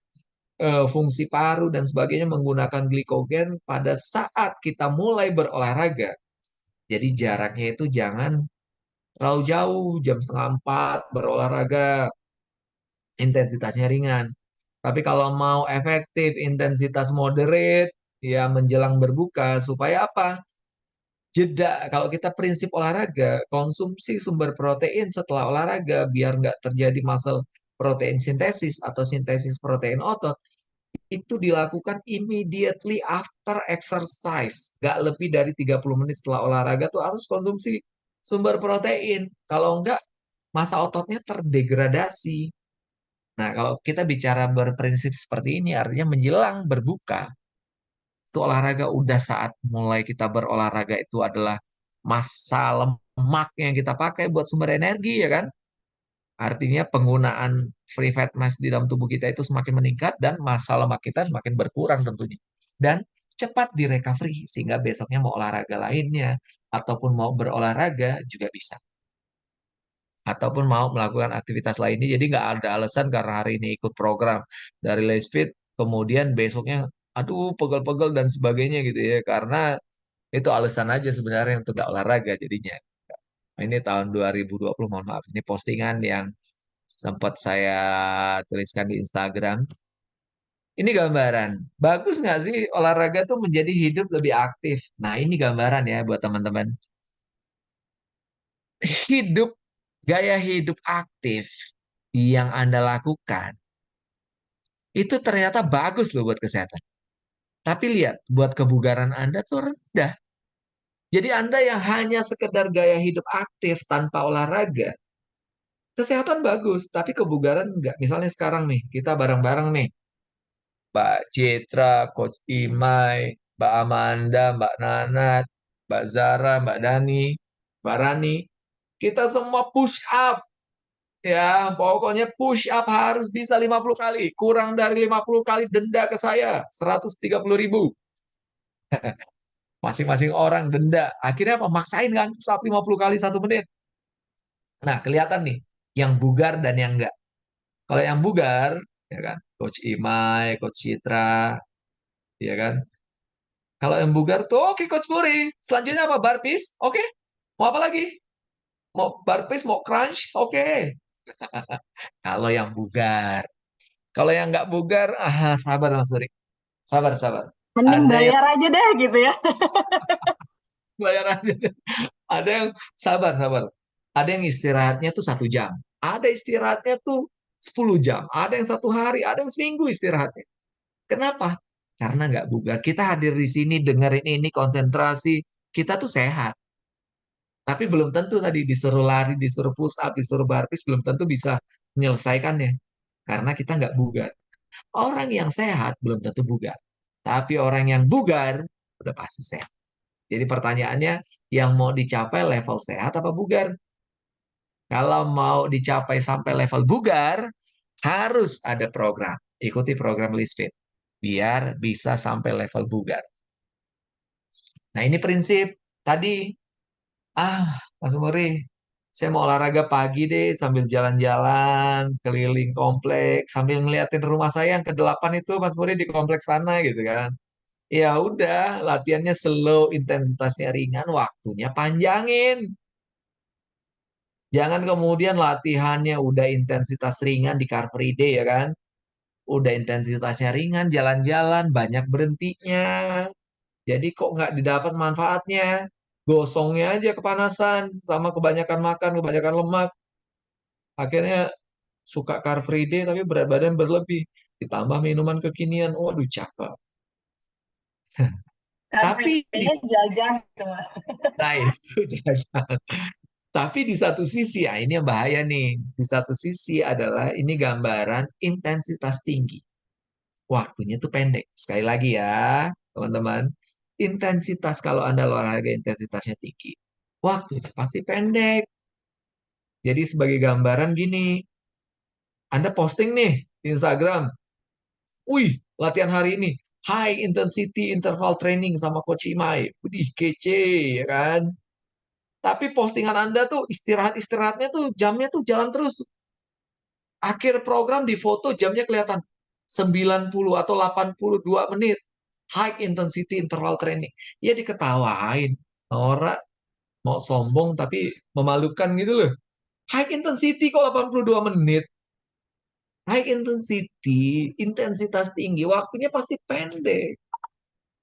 fungsi paru dan sebagainya menggunakan glikogen pada saat kita mulai berolahraga. Jadi jaraknya itu jangan terlalu jauh, jam setengah 4 berolahraga, intensitasnya ringan. Tapi kalau mau efektif, intensitas moderate, ya menjelang berbuka, supaya apa? Jeda. Kalau kita prinsip olahraga, konsumsi sumber protein setelah olahraga, biar nggak terjadi muscle protein sintesis atau sintesis protein otot, itu dilakukan immediately after exercise. Nggak lebih dari 30 menit setelah olahraga tuh harus konsumsi sumber protein. Kalau nggak, masa ototnya terdegradasi. Nah, kalau kita bicara berprinsip seperti ini, artinya menjelang berbuka, itu olahraga udah saat mulai kita berolahraga itu adalah masa lemak yang kita pakai buat sumber energi, ya kan? Artinya penggunaan free fat mass di dalam tubuh kita itu semakin meningkat dan massa lemak kita semakin berkurang tentunya. Dan cepat di recovery sehingga besoknya mau olahraga lainnya ataupun mau berolahraga juga bisa. Ataupun mau melakukan aktivitas lainnya. Jadi nggak ada alasan karena hari ini ikut program dari Lacefit, kemudian besoknya aduh pegel-pegel dan sebagainya gitu ya. Karena itu alasan aja sebenarnya untuk nggak olahraga jadinya. Nah, ini tahun 2020, mohon maaf. Ini postingan yang sempat saya tuliskan di Instagram. Ini gambaran. Bagus nggak sih olahraga tuh menjadi hidup lebih aktif? Nah, ini gambaran ya buat teman-teman. Hidup, gaya hidup aktif yang Anda lakukan, itu ternyata bagus loh buat kesehatan. Tapi lihat, buat kebugaran Anda tuh rendah. Jadi Anda yang hanya sekedar gaya hidup aktif tanpa olahraga, kesehatan bagus, tapi kebugaran enggak. Misalnya sekarang nih, kita bareng-bareng nih, Mbak Citra, Coach Imai, Mbak Amanda, Mbak Nanat, Mbak Zara, Mbak Dani, Mbak Rani. Kita semua push up. Ya, pokoknya push up harus bisa 50 kali. Kurang dari 50 kali denda ke saya, 130.000. Masing-masing orang denda. Akhirnya apa? Maksain kan, push up 50 kali 1 menit. Nah, kelihatan nih, yang bugar dan yang enggak. Kalau yang bugar, ya kan, Coach Imai, Coach Citra, ya kan. Kalau yang bugar tuh, oke Coach Puri. Selanjutnya apa? Barpees? Oke. Mau apa lagi? Mau barpees, mau crunch? Oke. Kalau yang bugar. Kalau yang nggak bugar, sabar Mas Suri. Sabar, sabar. Mending Ada yang bayar aja deh gitu ya. bayar aja. Ada yang sabar, sabar. Ada yang istirahatnya tuh 1 jam. Ada istirahatnya tuh 10 jam. Ada yang 1 hari, ada yang seminggu istirahatnya. Kenapa? Karena nggak bugar. Kita hadir di sini, dengerin ini, konsentrasi. Kita tuh sehat. Tapi belum tentu tadi disuruh lari, disuruh push up, disuruh burpees, belum tentu bisa menyelesaikannya. Karena kita nggak bugar. Orang yang sehat belum tentu bugar. Tapi orang yang bugar udah pasti sehat. Jadi pertanyaannya, yang mau dicapai level sehat apa bugar? Kalau mau dicapai sampai level bugar, harus ada program. Ikuti program Lisfit. Biar bisa sampai level bugar. Nah ini prinsip. Tadi, Mas Muri, saya mau olahraga pagi deh sambil jalan-jalan keliling kompleks sambil ngeliatin rumah saya yang ke-8 itu Mas Muri di kompleks sana gitu kan. Ya udah, latihannya slow, intensitasnya ringan, waktunya panjangin. Jangan kemudian latihannya udah intensitas ringan di Car Free Day ya kan. Udah intensitasnya ringan, jalan-jalan, banyak berhentinya. Jadi kok nggak didapat manfaatnya? Gosongnya aja kepanasan, sama kebanyakan makan, kebanyakan lemak. Akhirnya suka Car Free Day tapi berat badan berlebih. Ditambah minuman kekinian, waduh cakep. Car Free Tapi di Day-nya jajan gitu. nah itu Tapi di satu sisi, ini yang bahaya nih. Di satu sisi adalah ini gambaran intensitas tinggi. Waktunya tuh pendek. Sekali lagi ya, teman-teman. Intensitas kalau Anda olahraga intensitasnya tinggi. Waktunya pasti pendek. Jadi sebagai gambaran gini, Anda posting nih di Instagram. Wih, latihan hari ini. High intensity interval training sama Coach Imai. Wih, kece, ya kan? Tapi postingan Anda tuh istirahat-istirahatnya tuh jamnya tuh jalan terus. Akhir program di foto jamnya kelihatan 90 atau 82 menit. High intensity interval training. Ya diketawain. Orang mau sombong tapi memalukan gitu loh. High intensity kok 82 menit. High intensity, intensitas tinggi, waktunya pasti pendek.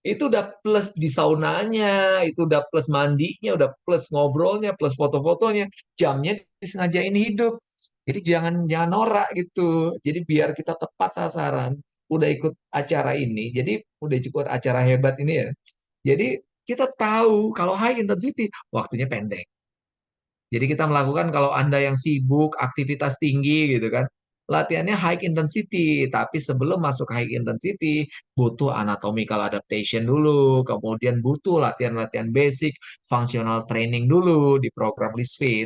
Itu udah plus di saunanya, itu udah plus mandinya, udah plus ngobrolnya, plus foto-fotonya, jamnya disengajain hidup. Jadi jangan jangan norak gitu. Jadi biar kita tepat sasaran, udah ikut acara ini, jadi udah ikut acara hebat ini ya. Jadi kita tahu kalau high intensity waktunya pendek. Jadi kita melakukan kalau Anda yang sibuk, aktivitas tinggi gitu kan, latihannya high intensity, tapi sebelum masuk high intensity butuh anatomical adaptation dulu, kemudian butuh latihan-latihan basic, functional training dulu di program Lean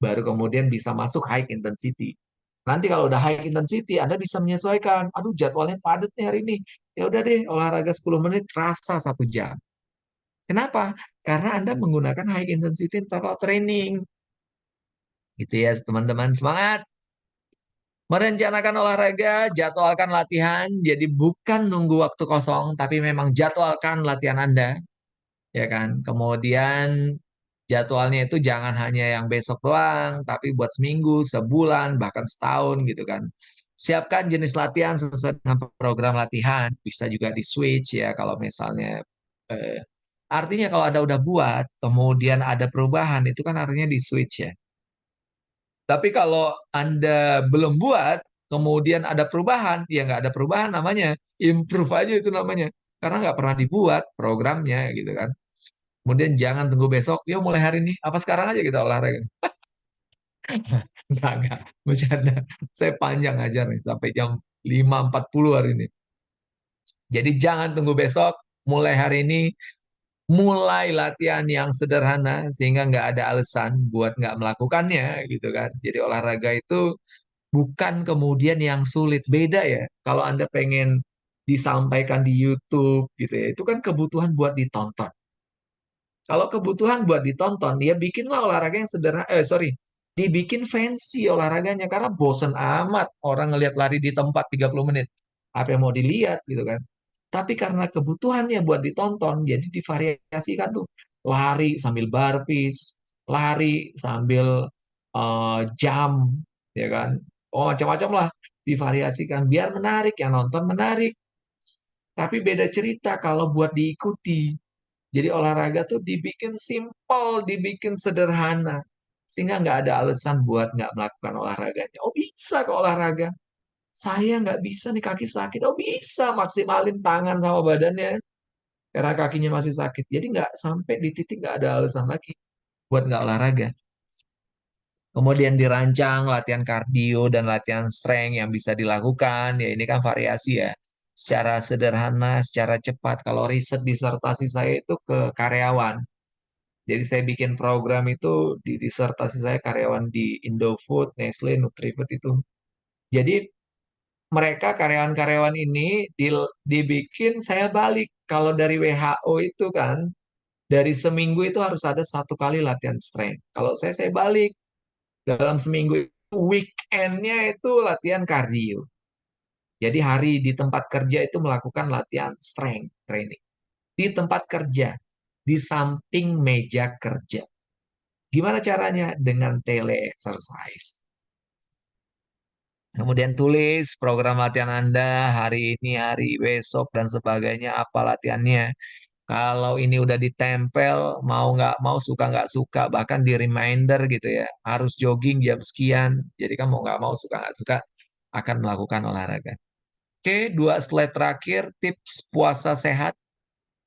baru kemudian bisa masuk high intensity. Nanti kalau udah high intensity, Anda bisa menyesuaikan. Aduh, jadwalnya padat nih hari ini. Ya udah deh, olahraga 10 menit terasa 1 jam. Kenapa? Karena Anda menggunakan high intensity interval training. Gitu ya, teman-teman. Semangat! Merencanakan olahraga, jadwalkan latihan. Jadi bukan nunggu waktu kosong, tapi memang jadwalkan latihan Anda. Ya kan? Kemudian jadwalnya itu jangan hanya yang besok doang, tapi buat seminggu, sebulan, bahkan setahun gitu kan. Siapkan jenis latihan sesuai dengan program latihan. Bisa juga di switch ya kalau misalnya artinya kalau Anda udah buat, kemudian ada perubahan, itu kan artinya di switch ya. Tapi kalau Anda belum buat, kemudian ada perubahan, ya nggak ada perubahan namanya. Improve aja itu namanya. Karena nggak pernah dibuat programnya gitu kan. Kemudian jangan tunggu besok, yuk mulai hari ini. Apa sekarang aja kita olahraga. Enggak. Bercanda. Saya panjang aja nih, sampai jam 5.40 hari ini. Jadi jangan tunggu besok, mulai hari ini, mulai latihan yang sederhana, sehingga nggak ada alasan buat nggak melakukannya gitu kan. Jadi olahraga itu bukan kemudian yang sulit. Beda ya. Kalau Anda pengen disampaikan di YouTube gitu ya, itu kan kebutuhan buat ditonton. Kalau kebutuhan buat ditonton, ya bikinlah olahraga yang sederhana. Sorry, dibikin fancy olahraganya karena bosen amat orang ngelihat lari di tempat 30 menit. Apa yang mau dilihat gitu kan? Tapi karena kebutuhannya buat ditonton, jadi divariasikan tuh. Lari sambil burpees, lari sambil jam, ya kan? Oh, macam-macam lah. Divariasikan biar menarik, yang nonton menarik. Tapi beda cerita kalau buat diikuti. Jadi olahraga tuh dibikin simple, dibikin sederhana. Sehingga nggak ada alasan buat nggak melakukan olahraganya. Oh bisa kok olahraga. Saya nggak bisa nih kaki sakit. Oh bisa maksimalin tangan sama badannya. Karena kakinya masih sakit. Jadi nggak sampai di titik nggak ada alasan lagi buat nggak olahraga. Kemudian dirancang latihan kardio dan latihan strength yang bisa dilakukan. Ya ini kan variasi ya. Secara sederhana, secara cepat. Kalau riset disertasi saya itu ke karyawan. Jadi saya bikin program itu di disertasi saya karyawan di Indofood, Nestle, Nutrifood itu. Jadi mereka karyawan-karyawan ini dibikin saya balik. Kalau dari WHO itu kan dari seminggu itu harus ada 1 kali latihan strength. Kalau saya balik dalam seminggu itu weekendnya itu latihan kardio. Jadi hari di tempat kerja itu melakukan latihan strength training di tempat kerja di samping meja kerja. Gimana caranya? Dengan tele exercise. Kemudian tulis program latihan Anda hari ini, hari besok, dan sebagainya, apa latihannya. Kalau ini udah ditempel, mau nggak mau, suka nggak suka, bahkan di reminder gitu ya, harus jogging jam sekian. Jadi kan mau nggak mau, suka nggak suka, akan melakukan olahraga. Oke, 2 slide terakhir, tips puasa sehat.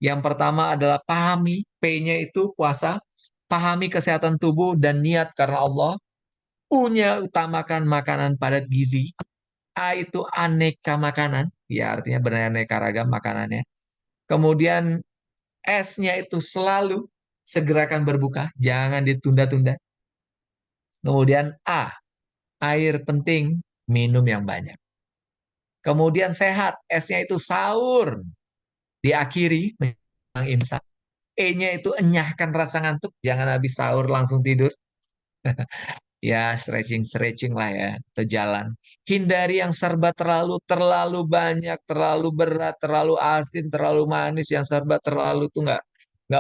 Yang pertama adalah pahami, P-nya itu puasa, pahami kesehatan tubuh dan niat karena Allah. Punya utamakan makanan padat gizi. A itu aneka makanan, ya artinya beraneka ragam makanannya. Kemudian S-nya itu selalu segerakan berbuka, jangan ditunda-tunda. Kemudian A, air penting, minum yang banyak. Kemudian sehat, S-nya itu sahur, diakhiri menjelang imsak. E-nya itu enyahkan rasa ngantuk, jangan habis sahur langsung tidur. Ya, stretching-stretching lah ya, atau jalan. Hindari yang serba terlalu banyak, terlalu berat, terlalu asin, terlalu manis, yang serba terlalu tuh nggak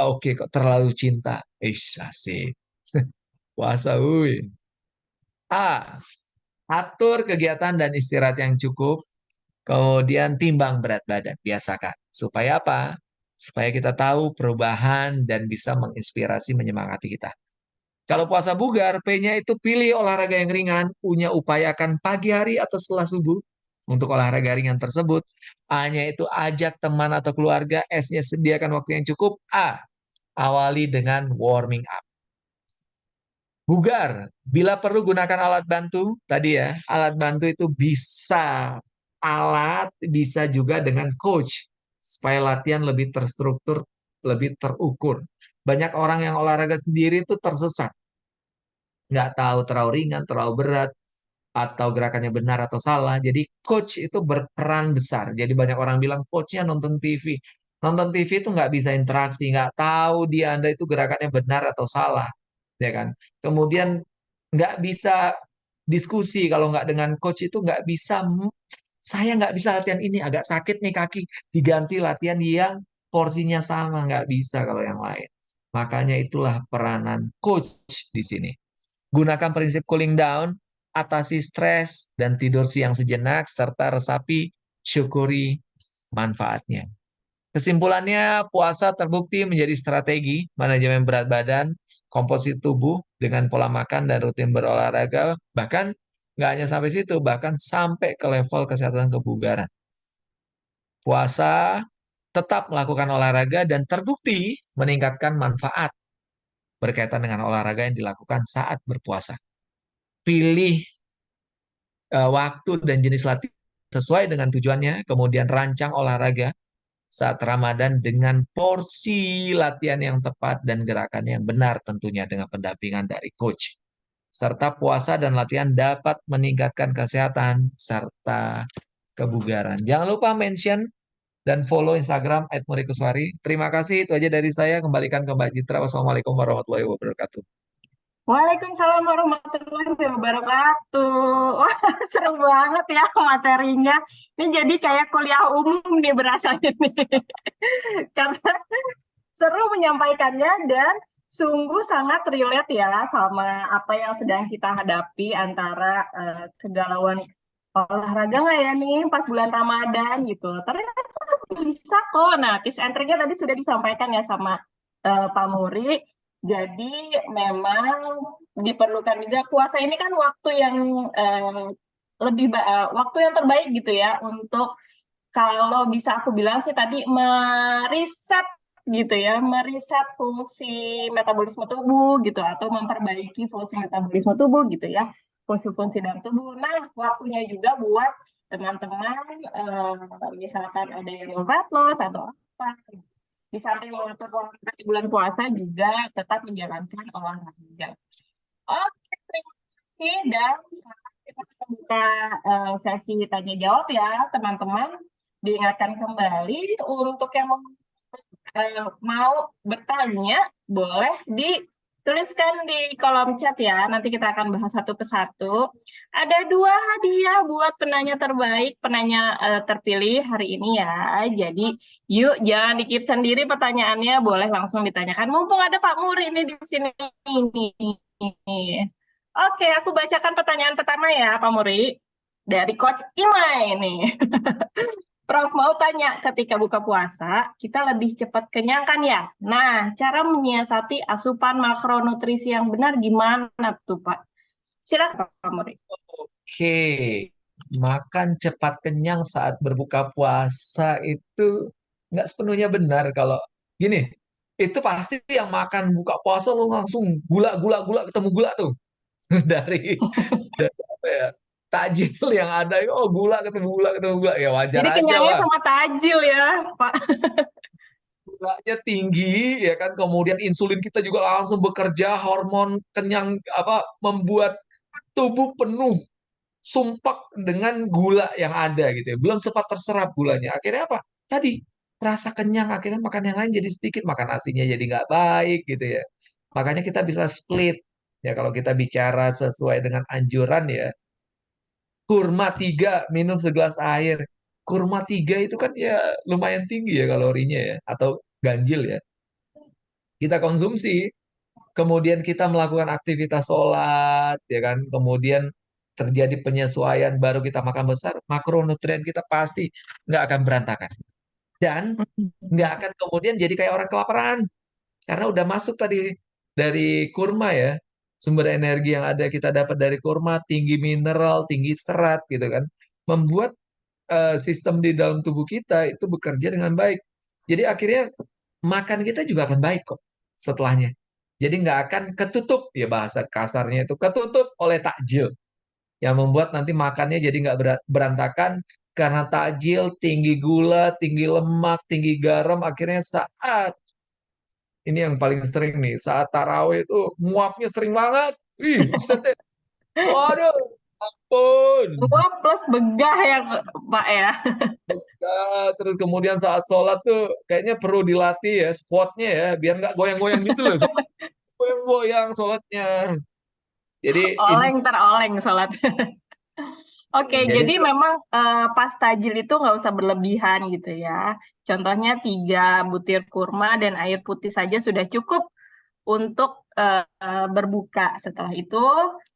oke kok, terlalu cinta. Asik. Puasa, wuih. A. Atur kegiatan dan istirahat yang cukup. Kemudian timbang berat badan, biasakan. Supaya apa? Supaya kita tahu perubahan dan bisa menginspirasi, menyemangati kita. Kalau puasa bugar, P-nya itu pilih olahraga yang ringan, punya upayakan pagi hari atau setelah subuh. Untuk olahraga ringan tersebut, A-nya itu ajak teman atau keluarga, S-nya sediakan waktu yang cukup, A, awali dengan warming up. Bugar, bila perlu gunakan alat bantu, tadi ya, alat bantu itu bisa alat, bisa juga dengan coach, supaya latihan lebih terstruktur, lebih terukur. Banyak orang yang olahraga sendiri itu tersesat, nggak tahu terlalu ringan, terlalu berat, atau gerakannya benar atau salah. Jadi coach itu berperan besar. Jadi banyak orang bilang coachnya nonton TV. Nonton TV itu nggak bisa interaksi, nggak tahu dia Anda itu gerakannya benar atau salah, ya kan? Kemudian nggak bisa diskusi kalau nggak dengan coach itu nggak bisa. Saya nggak bisa latihan ini, agak sakit nih kaki, diganti latihan yang porsinya sama, nggak bisa kalau yang lain. Makanya itulah peranan coach di sini. Gunakan prinsip cooling down, atasi stres, dan tidur siang sejenak, serta resapi, syukuri manfaatnya. Kesimpulannya, puasa terbukti menjadi strategi manajemen berat badan, komposisi tubuh dengan pola makan dan rutin berolahraga, bahkan nggak hanya sampai situ, bahkan sampai ke level kesehatan kebugaran. Puasa tetap melakukan olahraga dan terbukti meningkatkan manfaat berkaitan dengan olahraga yang dilakukan saat berpuasa. Pilih waktu dan jenis latihan sesuai dengan tujuannya, kemudian rancang olahraga saat Ramadan dengan porsi latihan yang tepat dan gerakan yang benar tentunya dengan pendampingan dari coach. Serta puasa dan latihan dapat meningkatkan kesehatan serta kebugaran. Jangan lupa mention dan follow Instagram @murikuswari. Terima kasih, itu aja dari saya. Kembalikan ke Mbak Citra. Wassalamualaikum warahmatullahi wabarakatuh. Waalaikumsalam warahmatullahi wabarakatuh. Wah, seru banget ya materinya. Ini jadi kayak kuliah umum nih berasanya nih. Karena seru menyampaikannya dan sungguh sangat relate ya sama apa yang sedang kita hadapi antara kegalauan olahraga nggak ya nih pas bulan Ramadan gitu. Ternyata bisa kok. Nah, tips and triknya tadi sudah disampaikan ya sama Pak Muri. Jadi memang diperlukan juga puasa ini kan waktu yang waktu yang terbaik gitu ya untuk kalau bisa aku bilang sih tadi meriset gitu ya, meriset fungsi metabolisme tubuh gitu atau memperbaiki fungsi metabolisme tubuh gitu ya, fungsi-fungsi dalam tubuh. Nah, waktunya juga buat teman-teman misalkan ada yang mau fat loss atau apa. Di samping mengatur pola makan di bulan puasa juga tetap menjalankan olahraga. Oke, terima kasih dan sekarang kita akan buka sesi tanya jawab ya, teman-teman. Diingatkan kembali untuk yang mau bertanya boleh dituliskan di kolom chat ya. Nanti kita akan bahas satu persatu. Ada 2 hadiah buat penanya terbaik, penanya terpilih hari ini ya. Jadi yuk jangan dikip sendiri pertanyaannya, boleh langsung ditanyakan. Mumpung ada Pak Muri ini di sini. Oke, aku bacakan pertanyaan pertama ya, Pak Muri. Dari Coach Imai nih. Prof, mau tanya, ketika buka puasa, kita lebih cepat kenyang kan ya? Nah, cara menyiasati asupan makronutrisi yang benar gimana tuh, Pak? Silakan, Pak Muri. Oke, makan cepat kenyang saat berbuka puasa itu nggak sepenuhnya benar. Kalau gini, itu pasti yang makan buka puasa lo langsung gula gula gula ketemu gula tuh dari dari apa ya, takjil yang ada, oh gula ketemu gula, ya wajar Jadi aja kenyangnya lah. sama tajil ya, Pak. Gulanya tinggi ya kan, kemudian insulin kita juga langsung bekerja, hormon kenyang apa membuat tubuh penuh sumpek dengan gula yang ada gitu ya. Belum sempat terserap gulanya. Akhirnya apa? Tadi rasa kenyang, akhirnya makan yang lain jadi sedikit, makan nasinya jadi nggak baik gitu ya. Makanya kita bisa split. Ya kalau kita bicara sesuai dengan anjuran ya, kurma 3, minum segelas air. Kurma 3 itu kan ya lumayan tinggi ya kalorinya ya, atau ganjil ya. Kita konsumsi, kemudian kita melakukan aktivitas sholat, ya kan, kemudian terjadi penyesuaian baru kita makan besar, makronutrien kita pasti nggak akan berantakan. Dan nggak akan kemudian jadi kayak orang kelaparan. Karena udah masuk tadi dari kurma ya. Sumber energi yang ada kita dapat dari kurma, tinggi mineral, tinggi serat gitu kan. Membuat sistem di dalam tubuh kita itu bekerja dengan baik. Jadi akhirnya makan kita juga akan baik kok setelahnya. Jadi nggak akan ketutup, ya bahasa kasarnya itu ketutup oleh takjil yang membuat nanti makannya jadi nggak berantakan karena takjil tinggi gula, tinggi lemak, tinggi garam. Akhirnya saat ini yang paling sering nih, saat tarawih itu muapnya sering banget. Wih, buset deh. Waduh, ampun. Dua plus begah ya Pak ya. Terus kemudian saat sholat tuh kayaknya perlu dilatih ya squatnya ya, biar nggak goyang-goyang gitu loh. Sholat goyang-goyang sholatnya. Jadi ini, Oleng teroleng salat. Oke, jadi jadi tuh, memang pas tajil itu nggak usah berlebihan gitu ya. Contohnya 3 butir kurma dan air putih saja sudah cukup untuk berbuka. Setelah itu,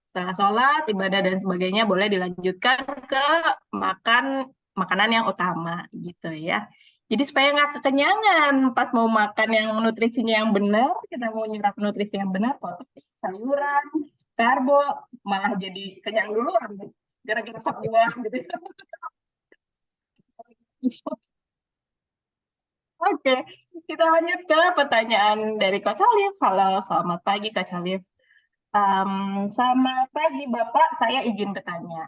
setelah sholat, ibadah dan sebagainya boleh dilanjutkan ke makan makanan yang utama gitu ya. Jadi supaya nggak kekenyangan pas mau makan yang nutrisinya yang benar, kita mau nyerap nutrisi yang benar, protein, sayuran, karbo, malah jadi kenyang duluan gara-gara sak buah gitu. Oke, kita lanjut ke pertanyaan dari Kak Calif. Halo, selamat pagi Kak Calif. Selamat pagi Bapak, saya izin bertanya.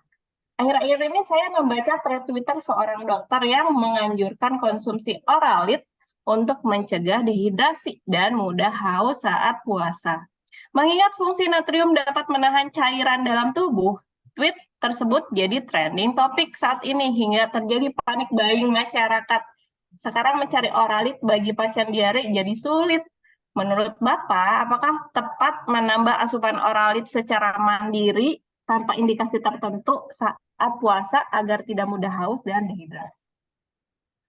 Akhir-akhir ini saya membaca thread Twitter seorang dokter yang menganjurkan konsumsi oralit untuk mencegah dehidrasi dan mudah haus saat puasa. Mengingat fungsi natrium dapat menahan cairan dalam tubuh, tweet tersebut jadi trending topik saat ini hingga terjadi panik buying masyarakat. Sekarang mencari oralit bagi pasien diare jadi sulit. Menurut Bapak, apakah tepat menambah asupan oralit secara mandiri tanpa indikasi tertentu saat puasa agar tidak mudah haus dan dehidrasi?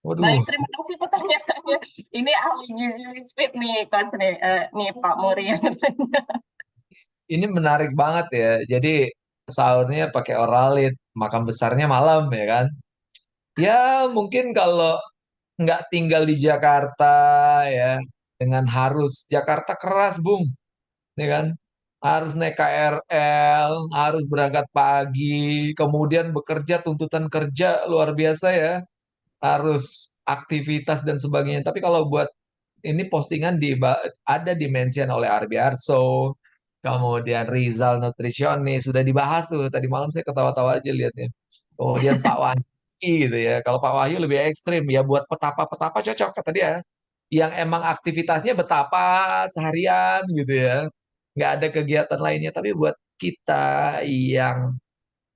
Baik, waduh, terima kasih pertanyaannya. Ini ahli gizi lispit nih, Coach nih, nih Pak Muri yang bertanya. ini menarik banget ya. Jadi sahurnya pakai oralit, makan besarnya malam ya kan. Ya mungkin kalau nggak tinggal di Jakarta ya, dengan harus Jakarta keras, Bung, ya kan? Harus naik KRL, harus berangkat pagi, kemudian bekerja, tuntutan kerja luar biasa ya, harus aktivitas dan sebagainya. Tapi kalau buat ini postingan ada di mention oleh Arbi Arso, kemudian Rizal Nutritionist, sudah dibahas tuh. Tadi malam saya ketawa-tawa aja lihatnya. Kemudian Pak Wahyu gitu ya. Kalau Pak Wahyu lebih ekstrim ya, buat petapa-petapa cocok kata dia. Yang emang aktivitasnya betapa seharian gitu ya. Nggak ada kegiatan lainnya. Tapi buat kita yang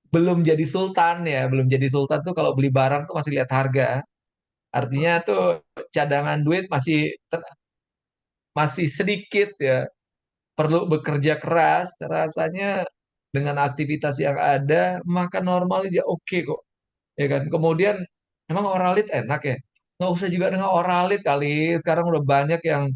belum jadi sultan ya, belum jadi sultan tuh kalau beli barang tuh masih lihat harga. Artinya tuh cadangan duit masih sedikit ya, perlu bekerja keras, rasanya dengan aktivitas yang ada, makan normal aja oke kok, ya kan. Kemudian emang oralit enak ya, nggak usah juga dengan oralit kali, sekarang udah banyak yang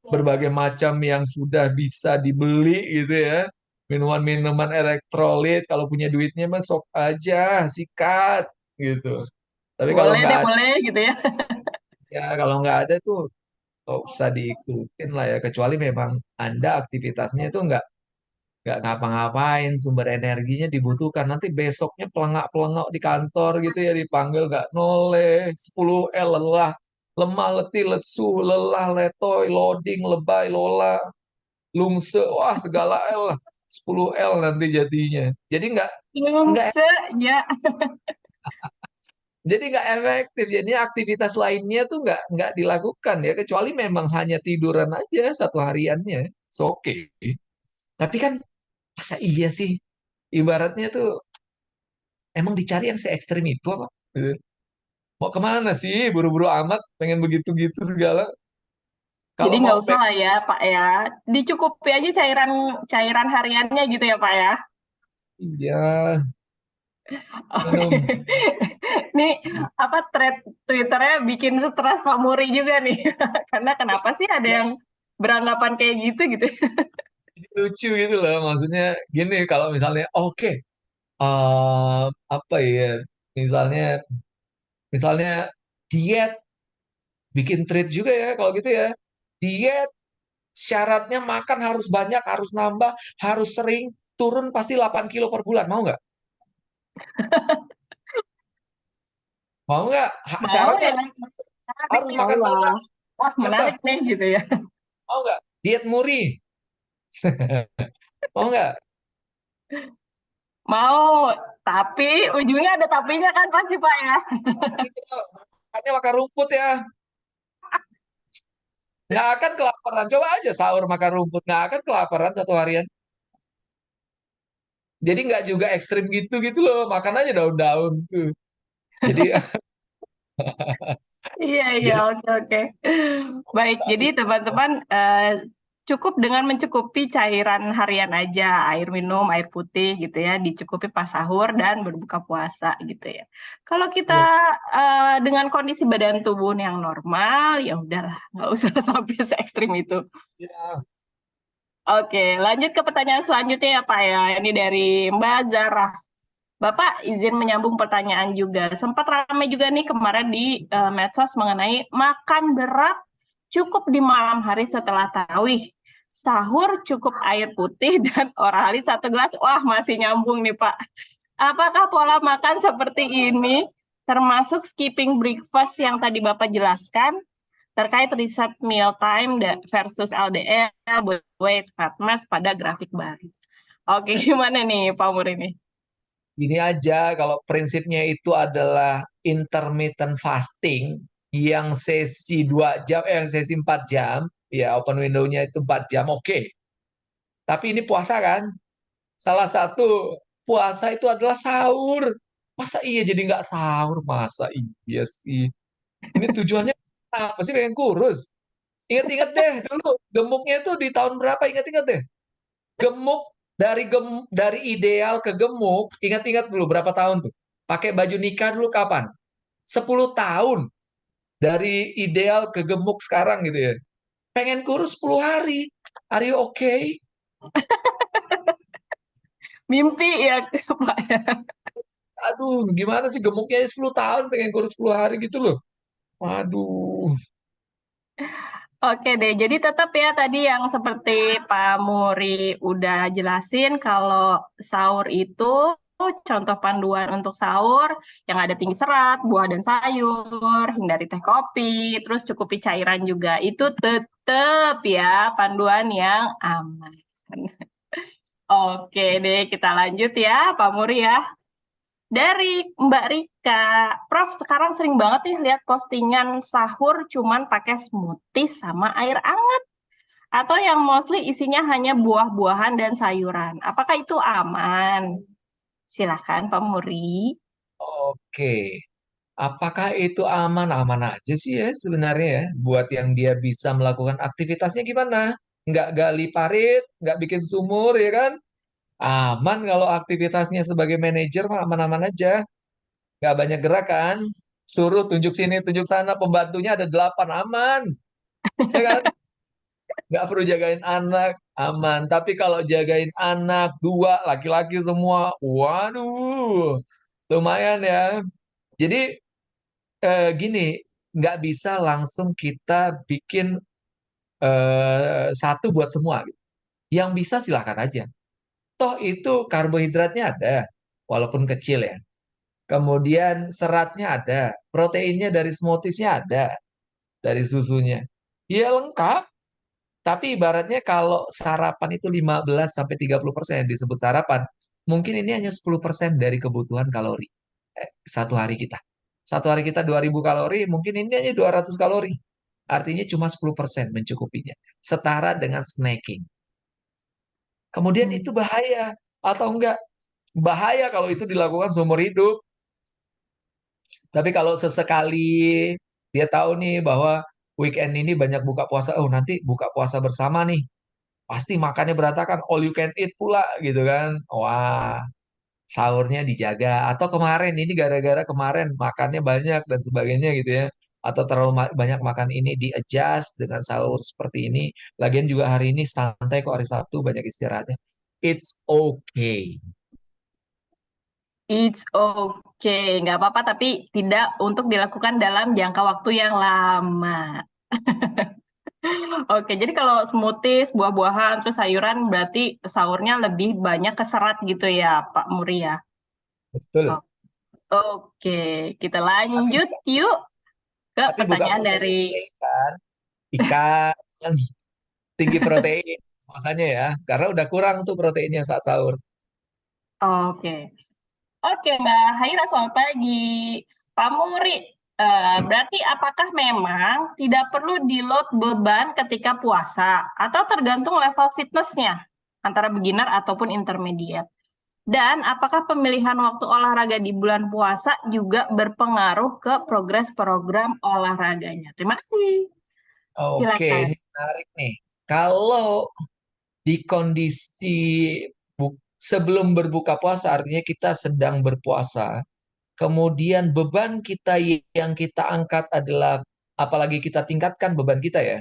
berbagai macam yang sudah bisa dibeli gitu ya, minuman-minuman elektrolit, kalau punya duitnya mah sok aja, sikat gitu. Tapi kalau Boleh nggak deh, ada, boleh gitu ya. ya kalau nggak ada tuh nggak usah diikutin lah ya, kecuali memang Anda aktivitasnya itu nggak ngapa-ngapain, sumber energinya dibutuhkan. Nanti besoknya pelengak-pelengok di kantor gitu ya, dipanggil nggak noleh, 10 L, lelah, lemah, letih, lesu, lelah, letoy, loading, lebay, lola, lungse, wah segala L lah. 10 L nanti jadinya. Jadi nggak Ngungsenya. nggak efektif. Jadi aktivitas lainnya tuh nggak dilakukan ya, kecuali memang hanya tiduran aja satu hariannya. Oke. Tapi kan masa iya sih? Ibaratnya tuh emang dicari yang se ekstrim itu apa? Gitu. Mau kemana sih? Buru-buru amat, pengen begitu-gitu segala. Jadi Kalau mau nggak usah lah ya Pak ya. Dicukupi aja cairan cairan hariannya gitu ya Pak ya. ya Oke. minum. Nih apa thread Twitternya bikin stres Pak Muri juga nih. Karena kenapa sih ada Ya, yang beranggapan kayak gitu gitu. jadi lucu gitu loh. Maksudnya gini, kalau misalnya oke, Apa ya? Misalnya, misalnya diet, bikin treat juga ya kalau gitu ya. Diet syaratnya makan harus banyak, harus nambah, harus sering, turun pasti 8 kilo per bulan. Mau nggak? Mau nggak? Mau Syaratnya ya, menarik harus nih. makan Wah, banyak. wah Apa? menarik nih gitu ya. Mau nggak? Diet muri. Mau nggak? Mau, tapi ujungnya ada tapinya kan pasti Pak ya. Makannya makan rumput ya. Nggak akan kelaparan. Coba aja sahur makan rumput. Nggak akan kelaparan satu harian. Jadi nggak juga ekstrim gitu-gitu loh. Makan aja daun-daun tuh. Jadi, Iya, iya, jadi oke, oke. Baik, jadi teman-teman cukup dengan mencukupi cairan harian aja, air minum, air putih gitu ya, dicukupi pas sahur dan berbuka puasa gitu ya. Kalau kita ya, dengan kondisi badan tubuh yang normal, ya udahlah, nggak usah sampai se ekstrim itu. ya. Oke, lanjut ke pertanyaan selanjutnya ya Pak ya. Ini dari Mbak Zara. Bapak izin menyambung pertanyaan juga. Sempat ramai juga nih kemarin di medsos mengenai makan berat cukup di malam hari setelah tarawih. Sahur cukup air putih dan oralis 1 gelas. Wah, masih nyambung nih Pak. Apakah pola makan seperti ini termasuk skipping breakfast yang tadi Bapak jelaskan terkait riset meal time versus LDL, body weight, fat mass pada grafik baru? Oke, gimana nih Pak Mur ini? Ini aja, kalau prinsipnya itu adalah intermittent fasting, yang sesi 2 jam, yang sesi 4 jam, ya open window-nya itu 4 jam, oke. Tapi ini puasa kan? Salah satu puasa itu adalah sahur. Masa iya jadi nggak sahur? Masa iya sih? Ini tujuannya apa sih? Pengen kurus. Ingat-ingat deh dulu, gemuknya itu di tahun berapa? Ingat-ingat deh. Gemuk, dari ideal ke gemuk, ingat-ingat dulu berapa tahun tuh? Pakai baju nikah dulu kapan? 10 tahun dari ideal ke gemuk sekarang gitu ya. Pengen kurus 10 hari. Are you okay? Mimpi ya Pak ya. Aduh, gimana sih gemuknya 10 tahun pengen kurus 10 hari gitu loh. Waduh. Oke deh, jadi tetap ya tadi yang seperti Pak Muri udah jelasin kalau sahur itu contoh panduan untuk sahur yang ada tinggi serat, buah dan sayur, hindari teh kopi, terus cukupi cairan juga. Itu tetap ya panduan yang aman. Oke deh, kita lanjut ya Pak Muri ya. Dari Mbak Rika, Prof sekarang sering banget nih lihat postingan sahur cuman pakai smoothie sama air hangat atau yang mostly isinya hanya buah-buahan dan sayuran. Apakah itu aman? Silakan Pak Muri. Oke. Apakah itu aman? Aman aja sih ya sebenarnya ya. Buat yang dia bisa melakukan aktivitasnya gimana? Nggak gali parit, nggak bikin sumur ya kan? Aman kalau aktivitasnya sebagai manajer mah aman-aman aja. Nggak banyak gerak kan? Suruh tunjuk sini, tunjuk sana, pembantunya ada 8, aman. Ya kan? Nggak perlu jagain anak, aman. Tapi kalau jagain anak, 2, laki-laki semua, waduh, lumayan ya. Jadi gini, nggak bisa langsung kita bikin satu buat semua, gitu. Yang bisa silahkan aja. Toh itu karbohidratnya ada, walaupun kecil ya. Kemudian seratnya ada, proteinnya dari smoothiesnya ada, dari susunya. Ya lengkap, tapi ibaratnya kalau sarapan itu 15 sampai 30% disebut sarapan, mungkin ini hanya 10% dari kebutuhan kalori satu hari kita. Satu hari kita 2000 kalori, mungkin ini hanya 200 kalori. Artinya cuma 10% mencukupinya. Setara dengan snacking. Kemudian Hmm. itu bahaya atau enggak? Bahaya kalau itu dilakukan seumur hidup. Tapi kalau sesekali dia tahu nih bahwa weekend ini banyak buka puasa, oh nanti buka puasa bersama nih, pasti makannya berantakan, all you can eat pula gitu kan. Wah, sahurnya dijaga. Atau kemarin ini gara-gara kemarin makannya banyak dan sebagainya gitu ya. Atau terlalu banyak makan ini di adjust dengan sahur seperti ini. Lagian juga hari ini santai kok, hari Sabtu banyak istirahatnya. It's okay. It's okay, nggak apa-apa, tapi tidak untuk dilakukan dalam jangka waktu yang lama. Oke, jadi kalau smoothies, buah-buahan, terus sayuran berarti sahurnya lebih banyak ke serat gitu ya, Pak Muri ya. Betul. O- Oke, kita Tapi lanjut yuk ke tapi buka pertanyaan puasanya dari. sih ikan, ikan yang tinggi protein, makanya ya, karena udah kurang tuh proteinnya saat sahur. Oke, oke Mbak Haira, selamat pagi. Pak Muri, berarti apakah memang tidak perlu di-load beban ketika puasa atau tergantung level fitnessnya antara beginner ataupun intermediate? Dan apakah pemilihan waktu olahraga di bulan puasa juga berpengaruh ke progres program olahraganya? Terima kasih. Oke, Silakan. ini menarik nih. Kalau di kondisi sebelum berbuka puasa, artinya kita sedang berpuasa, kemudian beban kita yang kita angkat adalah, apalagi kita tingkatkan beban kita ya.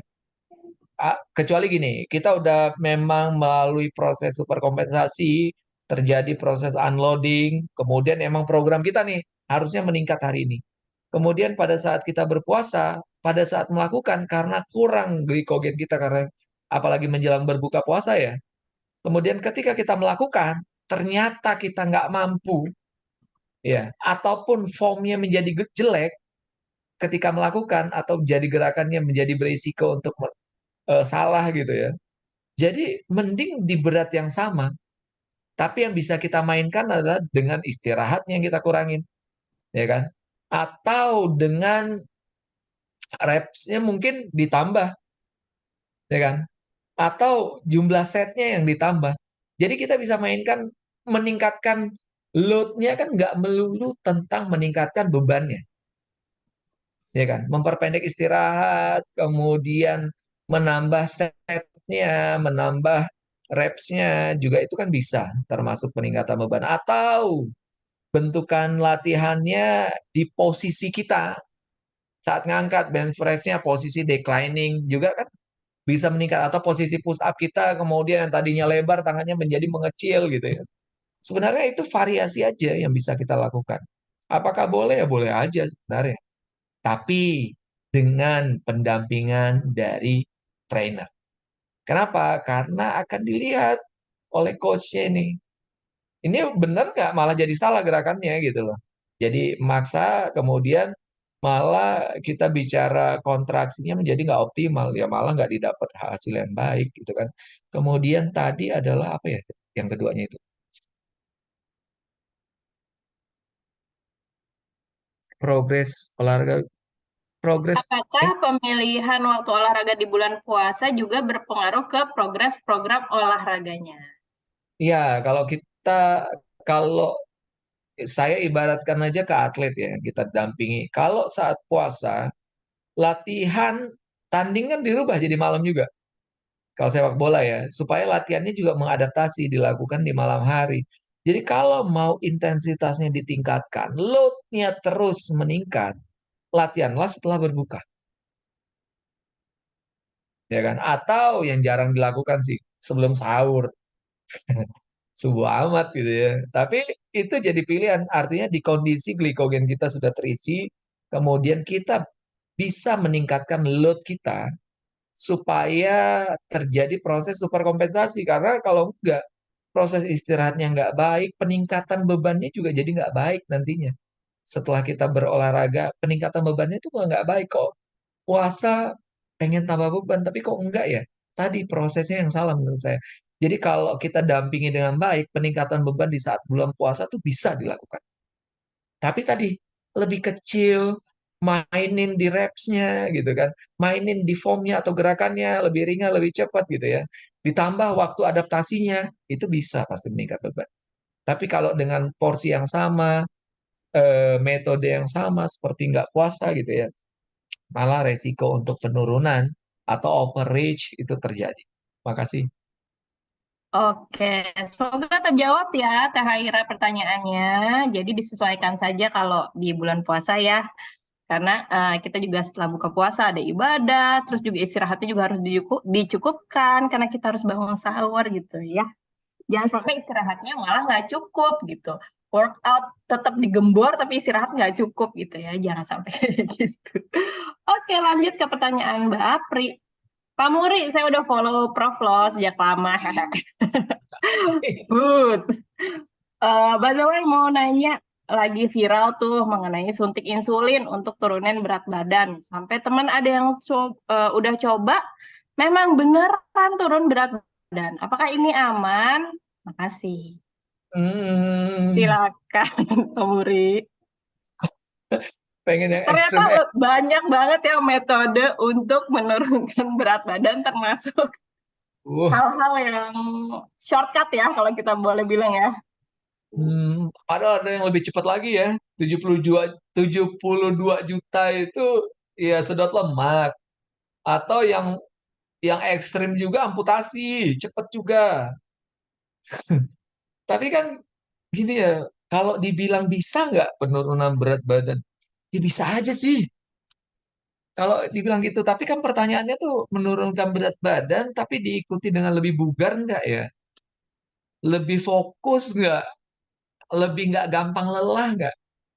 Kecuali gini, kita udah memang melalui proses superkompensasi, terjadi proses unloading, kemudian emang program kita nih harusnya meningkat hari ini. Kemudian pada saat kita berpuasa, pada saat melakukan karena kurang glikogen kita karena apalagi menjelang berbuka puasa ya. Kemudian ketika kita melakukan, ternyata kita nggak mampu ya, ataupun formnya menjadi jelek ketika melakukan atau jadi gerakannya menjadi berisiko untuk salah gitu ya. Jadi mending di berat yang sama, tapi yang bisa kita mainkan adalah dengan istirahatnya yang kita kurangin, ya kan? Atau dengan repsnya mungkin ditambah, ya kan? Atau jumlah setnya yang ditambah. Jadi kita bisa mainkan, meningkatkan load-nya kan nggak melulu tentang meningkatkan bebannya, ya kan? Memperpendek istirahat, kemudian menambah setnya, menambah reps-nya juga itu kan bisa termasuk peningkatan beban. Atau bentukan latihannya di posisi kita saat ngangkat bench press-nya posisi declining juga kan bisa meningkat, atau posisi push up kita kemudian yang tadinya lebar tangannya menjadi mengecil gitu ya. Sebenarnya itu variasi aja yang bisa kita lakukan. Apakah boleh? Ya boleh aja sebenarnya. Tapi dengan pendampingan dari trainer. Kenapa? Karena akan dilihat oleh coachnya ini. Ini benar nggak malah jadi salah gerakannya gitu loh. Jadi maksa kemudian malah kita bicara kontraksinya menjadi nggak optimal. Ya malah nggak didapat hasil yang baik gitu kan. Kemudian tadi adalah apa ya yang keduanya itu? Progres olahraga, progres. Apakah pemilihan waktu olahraga di bulan puasa juga berpengaruh ke progres program olahraganya? Ya, kalau saya ibaratkan aja ke atlet ya, kita dampingi. Kalau saat puasa, latihan tanding kan dirubah jadi malam juga. Kalau sepak bola ya, supaya latihannya juga mengadaptasi dilakukan di malam hari. Jadi kalau mau intensitasnya ditingkatkan, load-nya terus meningkat, latihanlah setelah berbuka, ya kan? Atau yang jarang dilakukan sih sebelum sahur. Subuh amat gitu ya. Tapi itu jadi pilihan. Artinya di kondisi glikogen kita sudah terisi, kemudian kita bisa meningkatkan load kita supaya terjadi proses superkompensasi. Karena kalau enggak, proses istirahatnya nggak baik, peningkatan bebannya juga jadi nggak baik nantinya. Setelah kita berolahraga, peningkatan bebannya itu nggak baik kok. Puasa pengen tambah beban, tapi kok enggak ya? Tadi prosesnya yang salah menurut saya. Jadi kalau kita dampingi dengan baik, peningkatan beban di saat bulan puasa tuh bisa dilakukan. Tapi tadi lebih kecil, mainin di reps-nya gitu kan. Mainin di formnya atau gerakannya lebih ringan, lebih cepat gitu ya. Ditambah waktu adaptasinya, itu bisa pasti meningkat beban. Tapi kalau dengan porsi yang sama, metode yang sama seperti nggak puasa gitu ya, malah resiko untuk penurunan atau overreach itu terjadi. Makasih. Oke, semoga terjawab ya Teh Haira pertanyaannya. Jadi disesuaikan saja kalau di bulan puasa ya. Karena kita juga setelah buka puasa ada ibadah, terus juga istirahatnya juga harus dicukupkan karena kita harus bangun sahur gitu ya. Jangan sampai istirahatnya malah nggak cukup gitu. Workout tetap digembor tapi istirahat nggak cukup gitu ya. Jangan sampai kayak gitu. Oke, lanjut ke pertanyaan Mbak Apri. Pak Muri, saya udah follow Prof loh sejak lama. Good. By the way, mau nanya, lagi viral tuh mengenai suntik insulin untuk turunin berat badan. Sampai teman ada yang udah coba, memang beneran turun berat badan. Apakah ini aman? Makasih. Hmm, Silakan, Pak Muri. pengen yang Ternyata ekstrim. banyak banget ya metode untuk menurunkan berat badan, termasuk Uh, hal-hal yang shortcut ya, kalau kita boleh bilang ya. ada yang lebih cepat lagi ya. 72 juta itu ya sedot lemak. Atau yang ekstrim juga amputasi, cepat juga. Tapi kan gini ya, kalau dibilang bisa nggak penurunan berat badan, ya bisa aja sih. Kalau dibilang gitu, tapi kan pertanyaannya tuh menurunkan berat badan, tapi diikuti dengan lebih bugar nggak ya? Lebih fokus nggak? Lebih nggak gampang lelah nggak?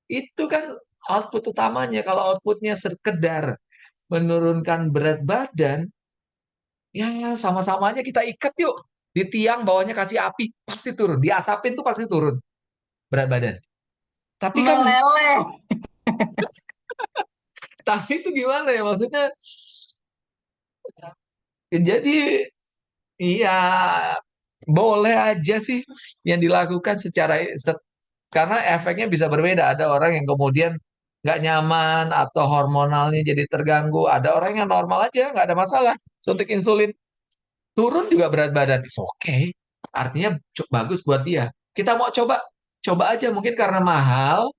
Itu kan output utamanya. Kalau outputnya sekedar menurunkan berat badan, ya sama-sama aja kita ikat yuk. Di tiang bawahnya kasih api, pasti turun. Diasapin tuh pasti turun berat badan. Tapi kan, Meleleh. tapi itu gimana ya? Maksudnya, jadi iya boleh aja sih yang dilakukan karena efeknya bisa berbeda. Ada orang yang kemudian nggak nyaman atau hormonalnya jadi terganggu. Ada orang yang normal aja, nggak ada masalah. Suntik insulin turun juga berat badan. It's okay. Artinya bagus buat dia. Kita mau coba, coba aja. Mungkin karena mahal,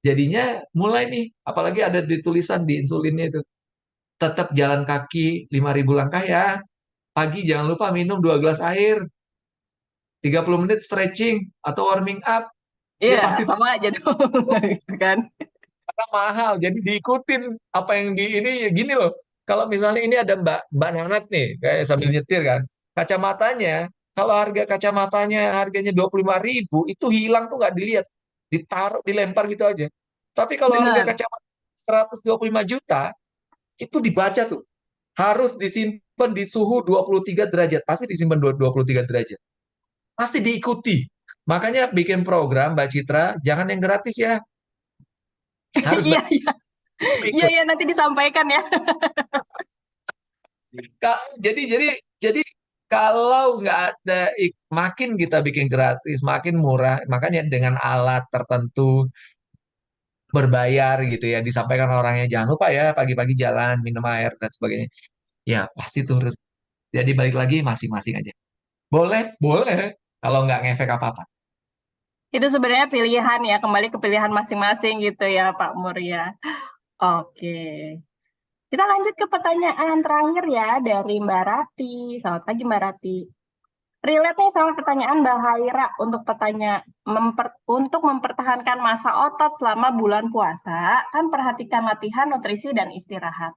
jadinya mulai nih. Apalagi ada di tulisan di insulinnya itu. Tetap jalan kaki 5.000 langkah ya. Pagi jangan lupa minum 2 gelas air. 30 menit stretching atau warming up. Iya, Ya pasti sama aja dong, gitu kan. karena mahal. Jadi diikutin apa yang di ini ya gini loh. Kalau misalnya ini ada Mbak Nanat nih, kayak sambil nyetir kan. Kacamatanya, kalau harga kacamatanya harganya 25.000, itu hilang tuh nggak dilihat. Ditaruh, dilempar gitu aja. Tapi kalau harga Benar. kacamata 125 juta, itu dibaca tuh. Harus disimpan di suhu 23 derajat. Pasti disimpan 23 derajat. Pasti diikuti. Makanya bikin program, Mbak Citra, jangan yang gratis ya. Harus Iya, iya. Iya, ikut. iya, nanti disampaikan ya. Jadi kalau nggak ada makin kita bikin gratis, makin murah. Makanya dengan alat tertentu berbayar gitu ya, disampaikan orangnya jangan lupa ya pagi-pagi jalan, minum air dan sebagainya. Ya pasti turun. Jadi balik lagi masing-masing aja. Boleh, boleh. Kalau nggak ngefek apa-apa. Itu sebenarnya pilihan ya, kembali ke pilihan masing-masing gitu ya, Pak Muria. Oke. Kita lanjut ke pertanyaan terakhir ya dari Mbak Rati. Selamat pagi Mbak Rati. Relate nih sama pertanyaan Mbak Haira untuk untuk mempertahankan masa otot selama bulan puasa, kan perhatikan latihan, nutrisi, dan istirahat.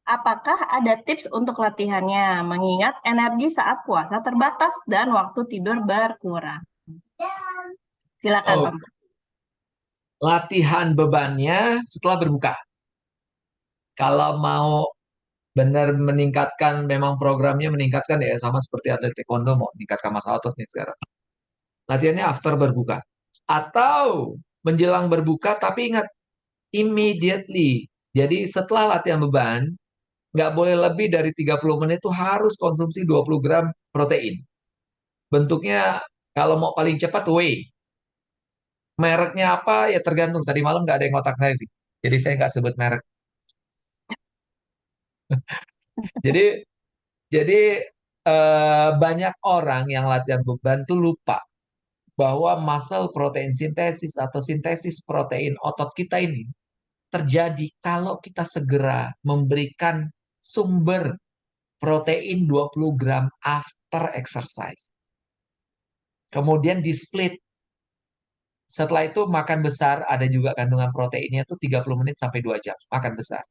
Apakah ada tips untuk latihannya, mengingat energi saat puasa terbatas dan waktu tidur berkurang? Silakan, Oh, Pak. latihan bebannya setelah berbuka. Kalau mau benar meningkatkan, memang programnya meningkatkan ya, sama seperti atlet taekwondo mau meningkatkan masa otot nih sekarang. Latihannya after berbuka. Atau menjelang berbuka, tapi ingat, immediately. Jadi setelah latihan beban, nggak boleh lebih dari 30 menit itu harus konsumsi 20 gram protein. Bentuknya kalau mau paling cepat whey. Mereknya apa ya tergantung. Tadi malam nggak ada yang ngotak saya sih. Jadi saya nggak sebut merek. Jadi jadi banyak orang yang latihan beban tuh lupa bahwa muscle protein sintesis atau sintesis protein otot kita ini terjadi kalau kita segera memberikan sumber protein 20 gram after exercise. Kemudian di split. Setelah itu makan besar, ada juga kandungan proteinnya itu 30 menit sampai 2 jam. Makan besar.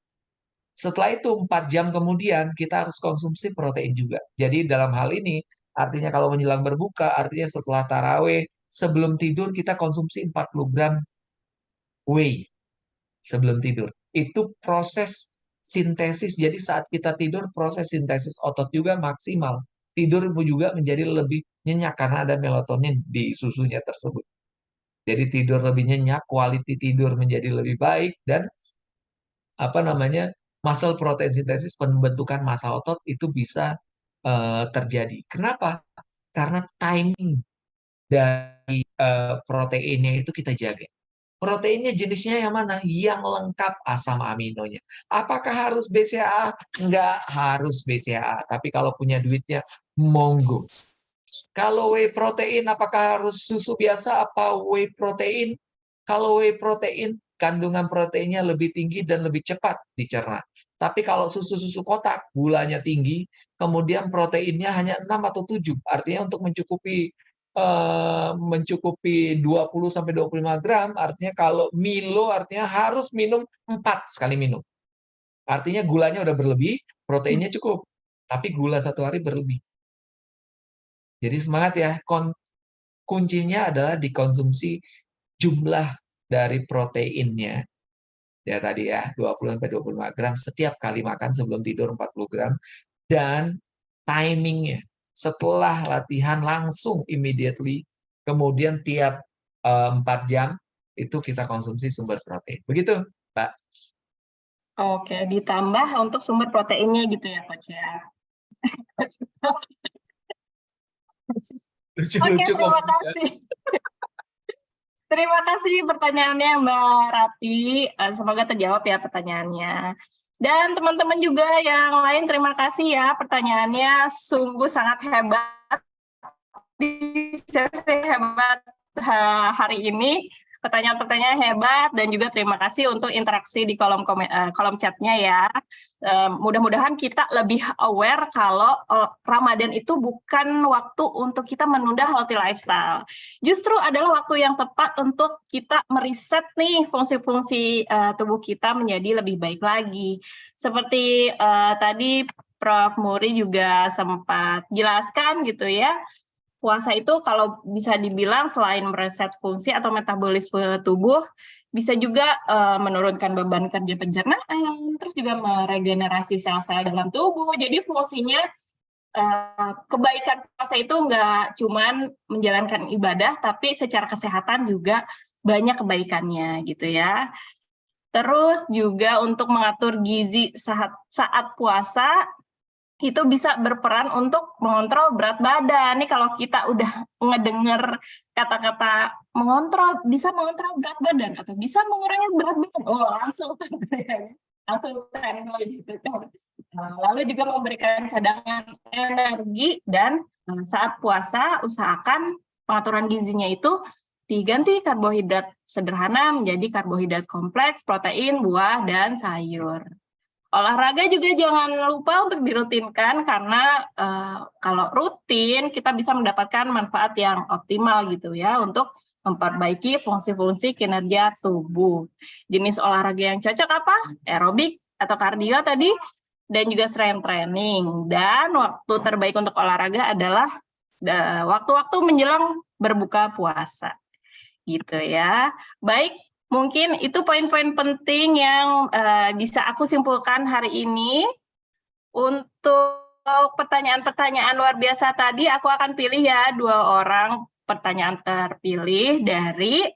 Setelah itu 4 jam kemudian kita harus konsumsi protein juga. Jadi dalam hal ini artinya kalau menjelang berbuka, artinya setelah tarawih, sebelum tidur kita konsumsi 40 gram whey sebelum tidur. Itu proses sintesis. Jadi saat kita tidur, proses sintesis otot juga maksimal. Tidur juga menjadi lebih nyenyak karena ada melatonin di susunya tersebut. Jadi tidur lebih nyenyak, quality tidur menjadi lebih baik, dan apa namanya, muscle protein sintesis, pembentukan massa otot itu bisa terjadi. Kenapa? Karena timing dari proteinnya itu kita jaga. Proteinnya jenisnya yang mana? Yang lengkap asam aminonya. Apakah harus BCAA? Nggak harus BCAA. Tapi kalau punya duitnya, monggo. Kalau whey protein, apakah harus susu biasa apa whey protein? Kalau whey protein, kandungan proteinnya lebih tinggi dan lebih cepat dicerna. Tapi kalau susu-susu kotak, gulanya tinggi, kemudian proteinnya hanya 6 atau 7. Artinya untuk mencukupi 20 sampai 25 gram, artinya kalau Milo artinya harus minum 4 sekali minum. Artinya gulanya udah berlebih, proteinnya cukup, tapi gula satu hari berlebih. Jadi semangat ya, kuncinya adalah dikonsumsi jumlah dari proteinnya. Ya tadi ya, 20 sampai 25 gram setiap kali makan, sebelum tidur 40 gram, dan timingnya setelah latihan langsung immediately, kemudian tiap 4 jam itu kita konsumsi sumber protein. Begitu, Mbak. Oke, ditambah untuk sumber proteinnya gitu ya, Coach ya. Oke, Lucu-lucu terima ngomongnya. kasih. Terima kasih pertanyaannya Mbak Rati. Semoga terjawab ya pertanyaannya. Dan teman-teman juga yang lain, terima kasih ya pertanyaannya. Sungguh sangat hebat. Di sesi hebat hari ini. Pertanyaan-pertanyaan hebat, dan juga terima kasih untuk interaksi di kolom chatnya ya. Mudah-mudahan kita lebih aware kalau Ramadan itu bukan waktu untuk kita menunda healthy lifestyle. Justru adalah waktu yang tepat untuk kita meriset nih fungsi-fungsi tubuh kita menjadi lebih baik lagi. Seperti tadi Prof. Muri juga sempat jelaskan gitu ya. Puasa itu kalau bisa dibilang selain mereset fungsi atau metabolisme tubuh, bisa juga menurunkan beban kerja pencernaan, terus juga meregenerasi sel-sel dalam tubuh. Jadi fungsinya kebaikan puasa itu nggak cuman menjalankan ibadah, tapi secara kesehatan juga banyak kebaikannya gitu ya. Terus juga untuk mengatur gizi saat puasa, itu bisa berperan untuk mengontrol berat badan. Nih kalau kita udah ngedenger kata-kata bisa mengontrol berat badan atau bisa mengurangi berat badan, langsung standby gitu kan. Lalu juga memberikan cadangan energi, dan saat puasa usahakan pengaturan gizinya itu diganti karbohidrat sederhana menjadi karbohidrat kompleks, protein, buah, dan sayur. Olahraga juga jangan lupa untuk dirutinkan, karena kalau rutin kita bisa mendapatkan manfaat yang optimal gitu ya untuk memperbaiki fungsi-fungsi kinerja tubuh. Jenis olahraga yang cocok apa? Aerobik atau kardio tadi, dan juga strength training. Dan waktu terbaik untuk olahraga adalah waktu-waktu menjelang berbuka puasa. Gitu ya. Baik, mungkin itu poin-poin penting yang bisa aku simpulkan hari ini. Untuk pertanyaan-pertanyaan luar biasa tadi, aku akan pilih ya 2 orang pertanyaan terpilih dari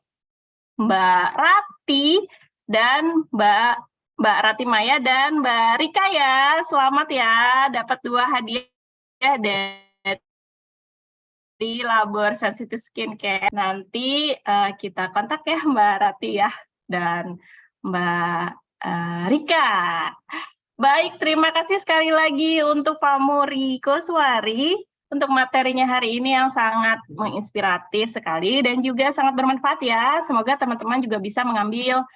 Mbak Rati dan Mbak Rati Maya dan Mbak Rika ya. Selamat ya, dapat 2 hadiah dari Labor Sensitive Skincare. Nanti kita kontak ya Mbak Rati ya dan Mbak Rika. Baik, terima kasih sekali lagi untuk Pak Muri Koswari untuk materinya hari ini yang sangat menginspiratif sekali dan juga sangat bermanfaat ya. Semoga teman-teman juga bisa mengambil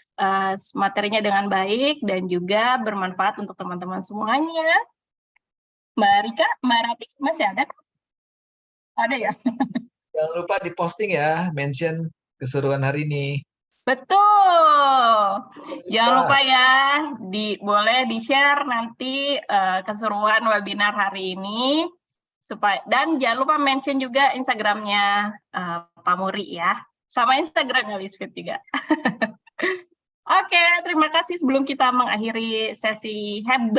materinya dengan baik dan juga bermanfaat untuk teman-teman semuanya. Mbak Rika, Mbak Rati masih ada? Ada ya? Jangan lupa diposting ya, mention keseruan hari ini. Betul. Jangan lupa Lupa. ya, boleh di-share nanti keseruan webinar hari ini Dan jangan lupa mention juga Instagramnya Pak Muri ya, sama Instagramnya Lisfit juga. Oke, terima kasih sebelum kita mengakhiri sesi hebat